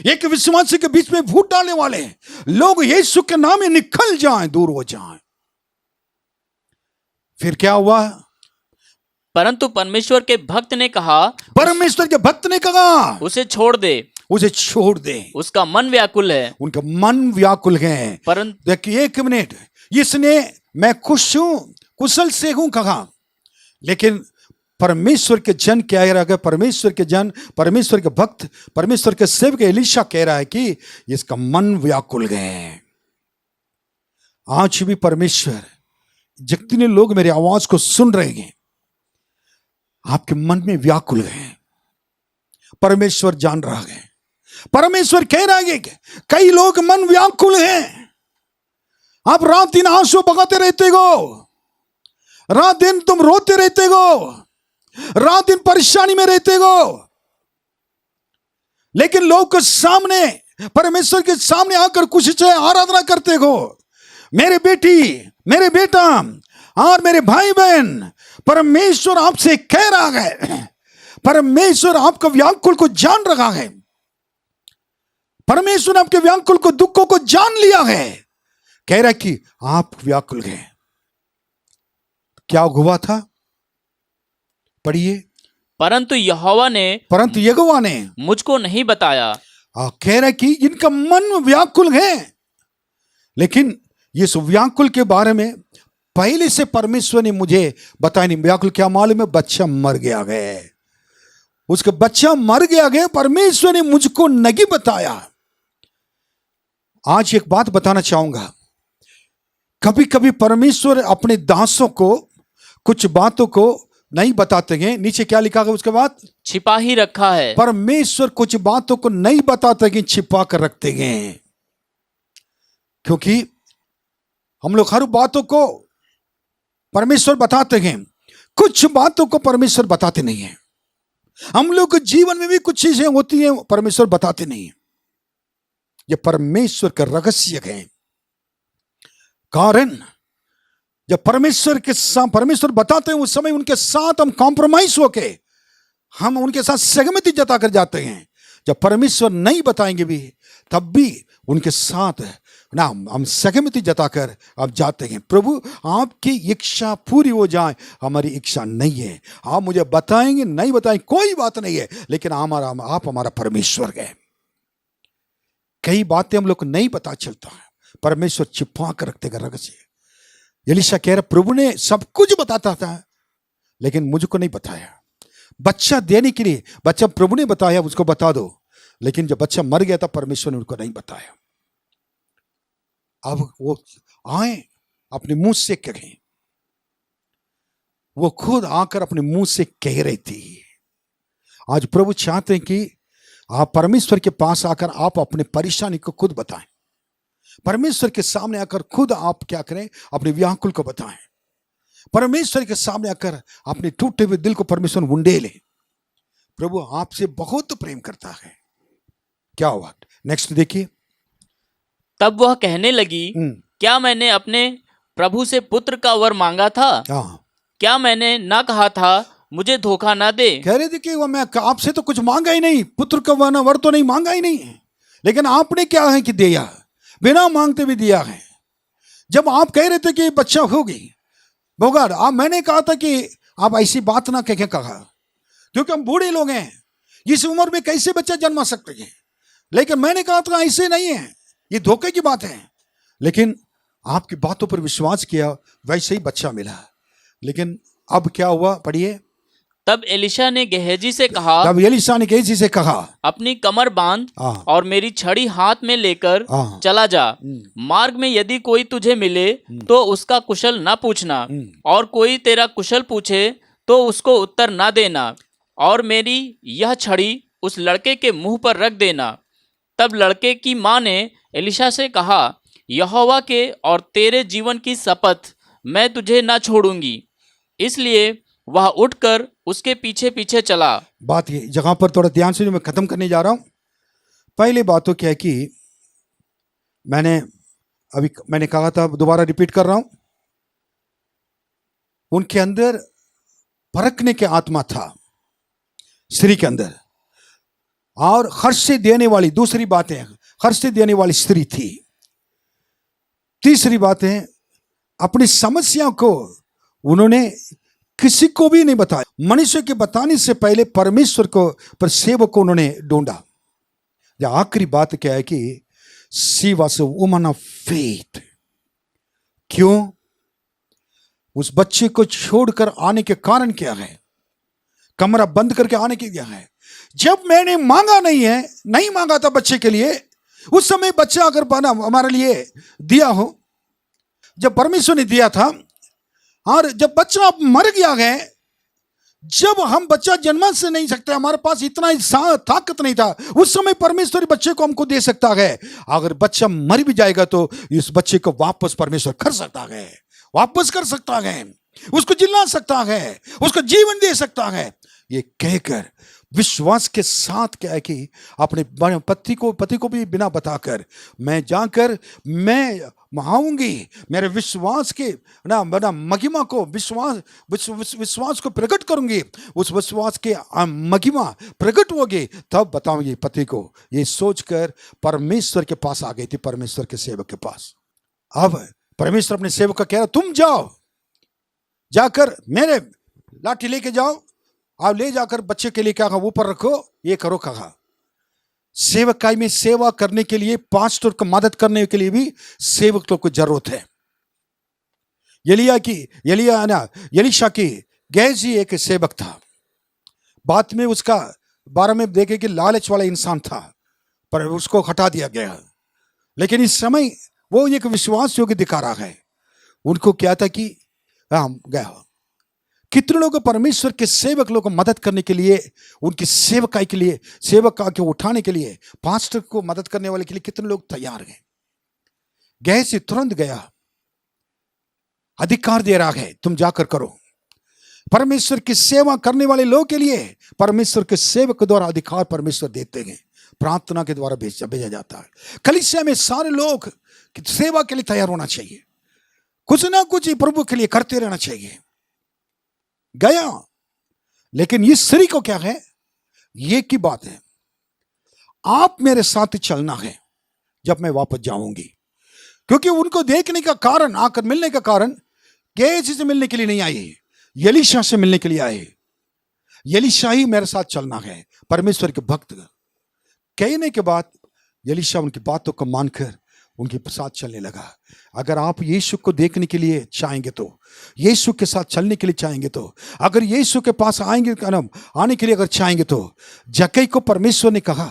एक विश्वासी के बीच में फूट डालने वाले लोग यीशु के नाम में निकल जाएं, दूर हो जाएं। फिर क्या हुआ? परंतु परमेश्वर के भक्त ने कहा, परमेश्वर के भक्त ने कहा उसे छोड़ दे, उसे छोड़ दे, उसका मन व्याकुल है। उनका मन व्याकुल है। परंतु देखिए, एक मिनट, इसने मैं खुश हूं, कुशल से हूं कहा, लेकिन परमेश्वर के जन क्या कह रहा है? परमेश्वर के जन, परमेश्वर के भक्त, परमेश्वर के सेवक एलीशा कह रहा है कि इसका मन व्याकुल है। आज भी परमेश्वर, जितने लोग मेरी आवाज को सुन रहे हैं, आपके मन में व्याकुल है, परमेश्वर जान रहा है। परमेश्वर कह रहा है कि कई लोग मन व्याकुल हैं। आप रात दिन आंसू बगाते रहते हो, रात दिन तुम रोते रहते हो, रात दिन परेशानी में रहते हो, लेकिन लोग के सामने, परमेश्वर के सामने आकर कुछ से आराधना करते हो। मेरे बेटी, मेरे बेटा और मेरे भाई बहन, परमेश्वर आपसे कह रहा है, परमेश्वर आपका व्याकुल को जान रहा है, परमेश्वर आपके व्याकुल को, दुखों को जान लिया है। कह रहा है कि आप व्याकुल हैं। क्या हुआ था? पढ़िए। परंतु यहोवा ने मुझको नहीं बताया। कह रहा है कि इनका मन व्याकुल है, लेकिन इस व्याकुल के बारे में पहले से परमेश्वर ने मुझे बताया नहीं। व्याकुल क्या मालूम है? बच्चा मर गया है, उसका बच्चा मर गया है, परमेश्वर ने मुझको नहीं बताया। आज एक बात बताना चाहूंगा, कभी कभी परमेश्वर अपने दासों को कुछ बातों को नहीं बताते हैं। नीचे क्या लिखा है उसके बाद? छिपा ही रखा है। परमेश्वर कुछ बातों को नहीं बताते कि छिपा कर रखते हैं, क्योंकि हम लोग हर बातों को परमेश्वर बताते हैं, कुछ बातों को परमेश्वर बताते नहीं है। हम लोग के जीवन में भी कुछ चीजें होती हैं, परमेश्वर बताते नहीं है। ये परमेश्वर का रहस्य है। कारण जब परमेश्वर बताते हैं, उस समय उनके साथ हम कॉम्प्रोमाइज होके, हम उनके साथ सहमति जता कर जाते हैं। जब परमेश्वर नहीं बताएंगे भी तब भी उनके साथ ना हम सहमति जताकर अब जाते हैं। प्रभु आपकी इच्छा पूरी हो जाए, हमारी इच्छा नहीं है। आप मुझे बताएंगे नहीं बताएंगे कोई बात नहीं है, लेकिन आप हमारा परमेश्वर है। कई बातें हम लोग को नहीं पता चलता है, परमेश्वर छिपा कर रखते हैं रग से। एलीशा कह रहा प्रभु ने सब कुछ बताता था लेकिन मुझको नहीं बताया। बच्चा देने के लिए बच्चा प्रभु ने बताया उसको बता दो, लेकिन जब बच्चा मर गया था परमेश्वर ने उनको नहीं बताया। अब वो आए अपने मुंह से कहें, वो खुद आकर अपने मुंह से कह रही थी। आज प्रभु चाहते हैं कि आप परमेश्वर के पास आकर आप अपने परेशानी को खुद बताएं। परमेश्वर के सामने आकर खुद आप क्या करें, अपने व्याकुल को बताएं। परमेश्वर के सामने आकर अपने टूटे हुए दिल को परमेश्वर उंडे ले। प्रभु आपसे बहुत प्रेम करता है। क्या हुआ नेक्स्ट देखिए। तब वह कहने लगी, क्या मैंने अपने प्रभु से पुत्र का वर मांगा था? क्या मैंने ना कहा था मुझे धोखा ना दे? कह रहे थे कि वो मैं आपसे तो कुछ मांगा ही नहीं, पुत्र का वर तो नहीं मांगा ही नहीं, लेकिन आपने क्या है कि दिया, बिना मांगते भी दिया है। जब आप कह रहे थे कि बच्चा होगी होगा, आप मैंने कहा था कि आप ऐसी बात ना कह के कहा, क्योंकि हम बूढ़े लोग हैं, इस उम्र में कैसे बच्चा जन्मा सकते हैं। लेकिन मैंने कहा था ऐसे नहीं है, ये धोखे की बात है। लेकिन आपकी बातों पर विश्वास किया, वैसे ही बच्चा मिला। लेकिन अब क्या हुआ, पढ़िए। तब एलीशा ने गेहजी से कहा, अपनी कमर बांध और मेरी छड़ी हाथ में लेकर चला जा। मार्ग में यदि कोई तुझे मिले तो उसका कुशल ना पूछना, और कोई तेरा कुशल पूछे तो उसको उत्तर ना देना, और मेरी यह छड़ी उस लड़के के मुंह पर रख देना। तब लड़के की माँ ने एलीशा से कहा, यहोवा के और तेरे जीवन की शपथ, मैं तुझे ना छोड़ूंगी। इसलिए वह उठकर उसके पीछे पीछे चला। बात ये जगह पर थोड़ा ध्यान से जो मैं खत्म करने जा रहा हूं, पहले बात तो क्या है कि मैंने कहा था, दोबारा रिपीट कर रहा हूं, उनके अंदर परखने की आत्मा था स्त्री के अंदर, और हर्ष से देने वाली, दूसरी बात है हर्ष से देने वाली स्त्री थी। तीसरी बात है अपनी समस्या को उन्होंने किसी को भी नहीं बताया। मनुष्य के बताने से पहले परमेश्वर को पर सेवक को उन्होंने ढूंढा। या आखिरी बात क्या है कि she was a woman of faith. क्यों? उस बच्चे को छोड़कर आने के कारण क्या है, कमरा बंद करके आने के क्या है। जब मैंने मांगा नहीं मांगा था बच्चे के लिए, उस समय बच्चा अगर बना हमारे लिए दिया हो, जब परमेश्वर ने दिया था, और जब बच्चा मर गया है, जब हम बच्चा जन्मा से नहीं सकते, हमारे पास इतना ताकत नहीं था, उस समय परमेश्वर बच्चे को हमको दे सकता है। अगर बच्चा मर भी जाएगा तो इस बच्चे को वापस परमेश्वर कर सकता है, वापस कर सकता है, उसको जिला सकता है, उसको जीवन दे सकता है। ये कहकर विश्वास के साथ क्या है कि अपने पति को भी बिना बताकर मैं जाकर मैं आऊंगी, मेरे विश्वास के ना महिमा को विश्वास को प्रकट करूंगी, उस विश्वास के महिमा प्रकट होगी, तब बताऊंगी पति को। ये सोचकर परमेश्वर के पास आ गई थी, परमेश्वर के सेवक के पास। अब परमेश्वर अपने सेवक का कह रहा, तुम जाओ, जाकर मेरे लाठी लेके जाओ, आप ले जाकर बच्चे के लिए क्या कहा, ऊपर रखो, ये करो कहा। सेवकाई में सेवा करने के लिए, पास्टर को मदद करने के लिए भी सेवक लोग को जरूरत है। एलीशा की गेहजी एक सेवक था। बाद में उसका बारे में देखे कि लालच वाला इंसान था, पर उसको हटा दिया गया। लेकिन इस समय वो एक विश्वास योग्य दिखा रहा है। उनको क्या था कि गया, कितने लोग परमेश्वर के सेवक लोग को मदद करने के लिए, उनकी सेवकाई के लिए, सेवक के उठाने के लिए, पास्टर को मदद करने वाले के लिए कितने लोग तैयार हैं। गए से तुरंत गया, अधिकार दे रहा है, तुम जाकर करो। परमेश्वर की सेवा करने वाले लोग के लिए परमेश्वर के सेवक के द्वारा अधिकार परमेश्वर देते हैं, प्रार्थना के द्वारा भेजा जाता है। कलीसिया में सारे लोग सेवा के लिए तैयार होना चाहिए, कुछ ना कुछ प्रभु के लिए करते रहना चाहिए। गया, लेकिन इस स्त्री को क्या है, ये की बात है, आप मेरे साथ चलना है जब मैं वापस जाऊंगी। क्योंकि उनको देखने का कारण, आकर मिलने का कारण गेहजी से मिलने के लिए नहीं आए, एलीशा से मिलने के लिए आए। एलीशा ही मेरे साथ चलना है। परमेश्वर के भक्त कहने के बाद एलीशा उनकी बातों को मानकर उनके साथ चलने लगा। अगर आप यीशु को देखने के लिए चाहेंगे तो, यीशु के साथ चलने के लिए चाहेंगे तो, अगर यीशु के पास आने के लिए अगर चाहेंगे तो, जक्कई को परमेश्वर ने कहा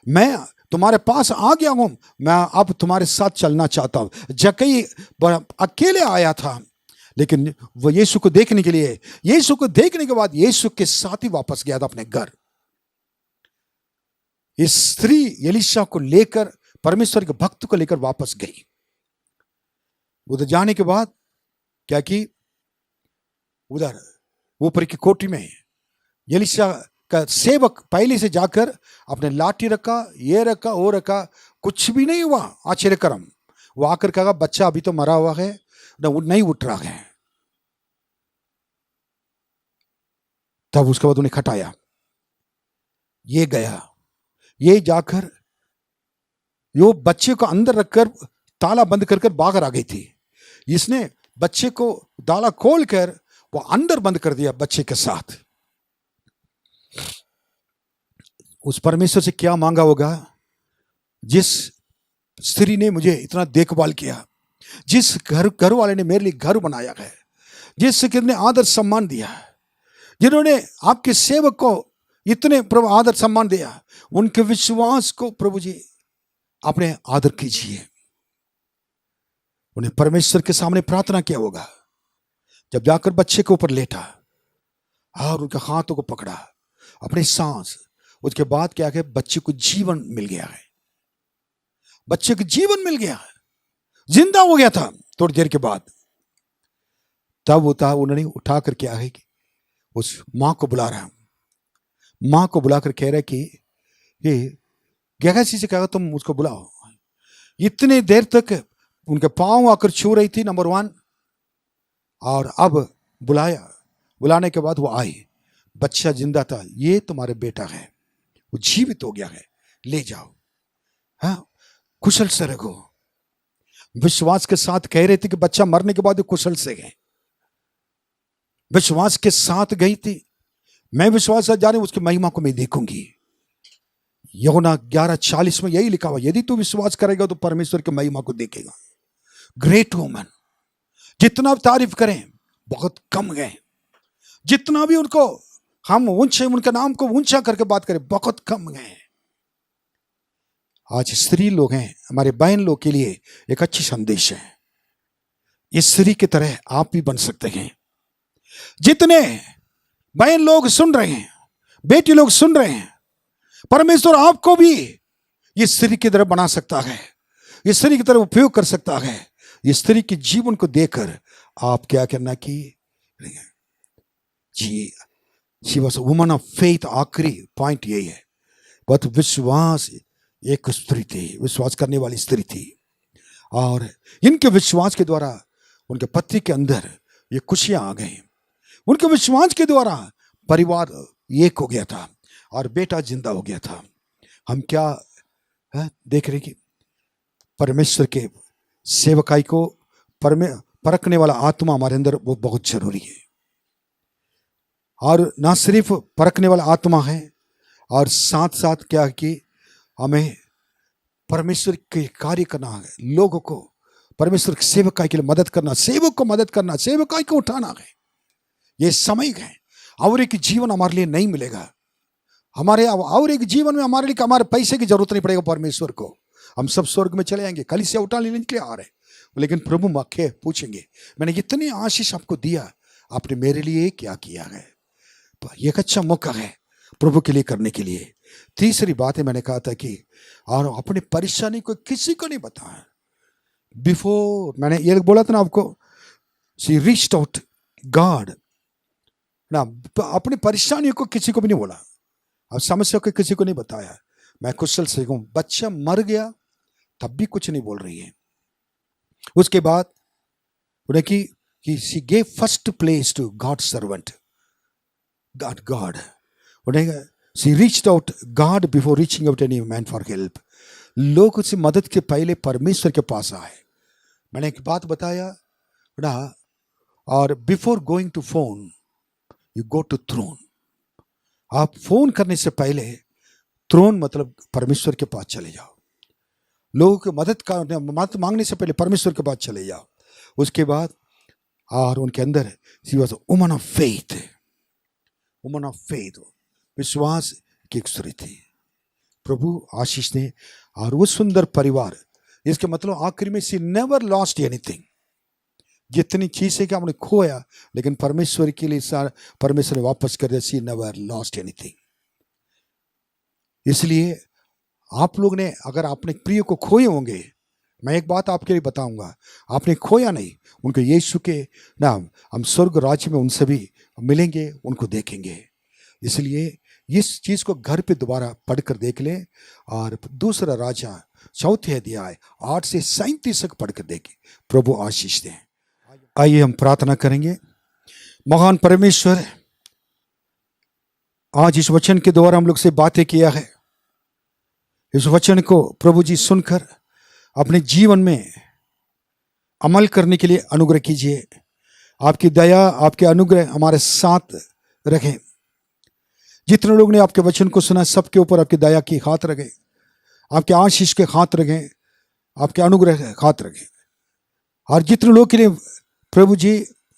मैं तुम्हारे पास आ गया हूं, मैं अब तुम्हारे साथ चलना चाहता हूं। जक्कई अकेले आया था, लेकिन वो यीशु को देखने के लिए, यीशु को देखने के बाद यीशु के साथ ही वापस गया था अपने घर। इस स्त्री एलीशा को लेकर, परमेश्वर के भक्त को लेकर वापस गई। उधर जाने के बाद क्या की, उधर ऊपर की कोठी में एलीशा का सेवक पहले से जाकर अपने लाठी रखा, ये रखा, वो रखा, कुछ भी नहीं हुआ। आश्चर्यकरम। वो आकर कहा बच्चा अभी तो मरा हुआ है, नहीं उठ रहा है। तब उसके बाद उन्हें खटाया, ये गया, ये जाकर यो बच्चे को अंदर रखकर ताला बंद कर बाहर आ गई थी। इसने बच्चे को ताला खोलकर वो अंदर बंद कर दिया बच्चे के साथ। उस परमेश्वर से क्या मांगा होगा? जिस स्त्री ने मुझे इतना देखभाल किया, जिस घर वाले ने मेरे लिए घर बनाया है, जिस ने आदर सम्मान दिया, जिन्होंने आपके सेवक को इतने प्रभु आदर सम्मान दिया, उनके विश्वास को प्रभु जी आपने आदर कीजिए। उन्हें परमेश्वर के सामने प्रार्थना किया होगा। जब जाकर बच्चे के ऊपर लेटा और उनके हाथों को पकड़ा, अपने सांस, उसके बाद क्या है, बच्चे को जीवन मिल गया है। बच्चे को जीवन मिल गया, जिंदा हो गया था थोड़ी देर के बाद। तब होता उन्होंने उठा कर क्या है कि उस मां को बुला रहा, मां को बुलाकर कह रहा कि ये गैसी से कहा तुम मुझको बुलाओ। इतने देर तक उनके पांव आकर छू रही थी, नंबर 1, और अब बुलाया। बुलाने के बाद वो आई, बच्चा जिंदा था, ये तुम्हारे बेटा है, वो जीवित हो गया है, ले जाओ, हाँ कुशल से रखो। विश्वास के साथ कह रहे थे कि बच्चा मरने के बाद वो कुशल से गए, विश्वास के साथ गई थी। मैं विश्वास से जाने उसकी महिमा को मैं देखूंगी। यूहन्ना 11:40 में यही लिखा हुआ, यदि तू विश्वास करेगा तो परमेश्वर की महिमा को देखेगा। ग्रेट वुमन, जितना तारीफ करें बहुत कम है, जितना भी उनको हम ऊंचे, उनके नाम को ऊंचा करके बात करें बहुत कम है। आज स्त्री लोग हैं, हमारे बहन लोग के लिए एक अच्छी संदेश है। इस स्त्री की तरह आप भी बन सकते हैं। जितने बहन लोग सुन रहे हैं, बेटी लोग सुन रहे हैं, परमेश्वर आपको भी इस स्त्री की तरह बना सकता है, इस स्त्री की तरह उपयोग कर सकता है। इस स्त्री के जीवन को देखकर आप क्या करना कि जी, she was a woman of faith. आखिरी पॉइंट यही है, बहुत विश्वास, एक स्त्री थी, विश्वास करने वाली स्त्री थी, और इनके विश्वास के द्वारा उनके पति के अंदर ये खुशियां आ गई। उनके विश्वास के द्वारा परिवार एक हो गया था और बेटा जिंदा हो गया था। हम क्या देख रहे कि परमेश्वर के सेवकाई को परखने वाला आत्मा हमारे अंदर वो बहुत जरूरी है। और ना सिर्फ परखने वाला आत्मा है, और साथ साथ क्या कि हमें परमेश्वर के कार्य करना है, लोगों को परमेश्वर की सेवकाई के लिए मदद करना, सेवक को मदद करना, सेवकाई को उठाना है। ये समय है, और एक जीवन हमारे लिए नहीं मिलेगा। हमारे और एक जीवन में हमारे लिए हमारे पैसे की जरूरत नहीं पड़ेगा परमेश्वर को। हम सब स्वर्ग में चले जाएंगे, कलीसिया उठा लेने के लिए आ रहे, लेकिन प्रभु मक्खे पूछेंगे मैंने इतनी आशीष आपको दिया, आपने मेरे लिए क्या किया है। एक अच्छा मौका है प्रभु के लिए करने के लिए। तीसरी बात है, मैंने कहा था कि और अपनी परेशानी को किसी को नहीं बताया। बिफोर मैंने ये बोला था ना आपको, शी रीच्ड आउट गॉड ना, अपनी परेशानियों को किसी को भी नहीं बोला, अब समस्या को किसी को नहीं बताया। मैं कुशल से हूं, बच्चा मर गया तब भी कुछ नहीं बोल रही है। उसके बाद उन्हें कि she gave first place to God servant, God. उन्हें She reached out God before reaching out any man for help. लोग उससे मदद के पहले परमेश्वर के पास आए. मैंने एक बात बताया ना, और before going to phone you go to throne. आप फोन करने से पहले थ्रोन मतलब परमेश्वर के पास चले जाओ. लोगों की मदद मांगने से पहले परमेश्वर के पास चले जाओ. उसके बाद और उनके अंदर she was woman of faith. Woman of faith, विश्वास की एक स्त्री थी. प्रभु आशीष ने और वो सुंदर परिवार, इसके मतलब आखिर में शी नेवर लॉस्ट एनीथिंग. जितनी चीजें कि हमने खोया लेकिन परमेश्वर के लिए परमेश्वर ने वापस कर दिया. She never lost anything. इसलिए आप लोग ने अगर अपने प्रिय को खोए होंगे, मैं एक बात आपके लिए बताऊंगा, आपने खोया नहीं, उनको यीशु के नाम हम स्वर्ग राज्य में उनसे भी मिलेंगे, उनको देखेंगे. इसलिए इस चीज को घर पे दोबारा पढ़कर देख लें. और दूसरा राजा 4 अध्याय 8 से 37 तक पढ़कर देखें. प्रभु आशीष दें. आइए हम प्रार्थना करेंगे. महान परमेश्वर, आज इस वचन के द्वारा हम लोग से बातें किया है. इस वचन को प्रभु जी सुनकर अपने जीवन में अमल करने के लिए अनुग्रह कीजिए. आपकी दया, आपके अनुग्रह हमारे साथ रखें. जितने लोग ने आपके वचन को सुना सबके ऊपर आपकी दया की हाथ रखें, आपके आशीष के हाथ रखें, आपके अनुग्रह के हाथ रखें. और जितने लोग के लिए प्रभु जी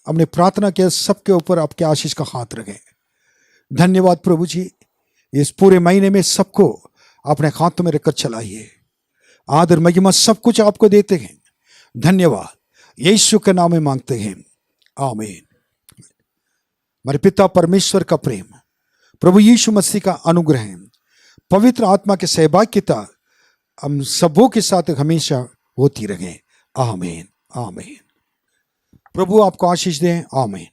हमने प्रार्थना किया सबके ऊपर आपके आशीष का हाथ रखें. धन्यवाद प्रभु जी. इस पूरे महीने में सबको अपने हाथों में रखकर चलाइए. आदर महिमा सब कुछ आपको देते हैं. धन्यवाद. यीशु के नाम में मांगते हैं, आमीन. हमारे पिता परमेश्वर का प्रेम, प्रभु यीशु मसीह का अनुग्रह, पवित्र आत्मा के सहभागिता हम सबों के साथ हमेशा होती रहे. आमीन. आमीन. प्रभु आपको आशीष दें. आमीन.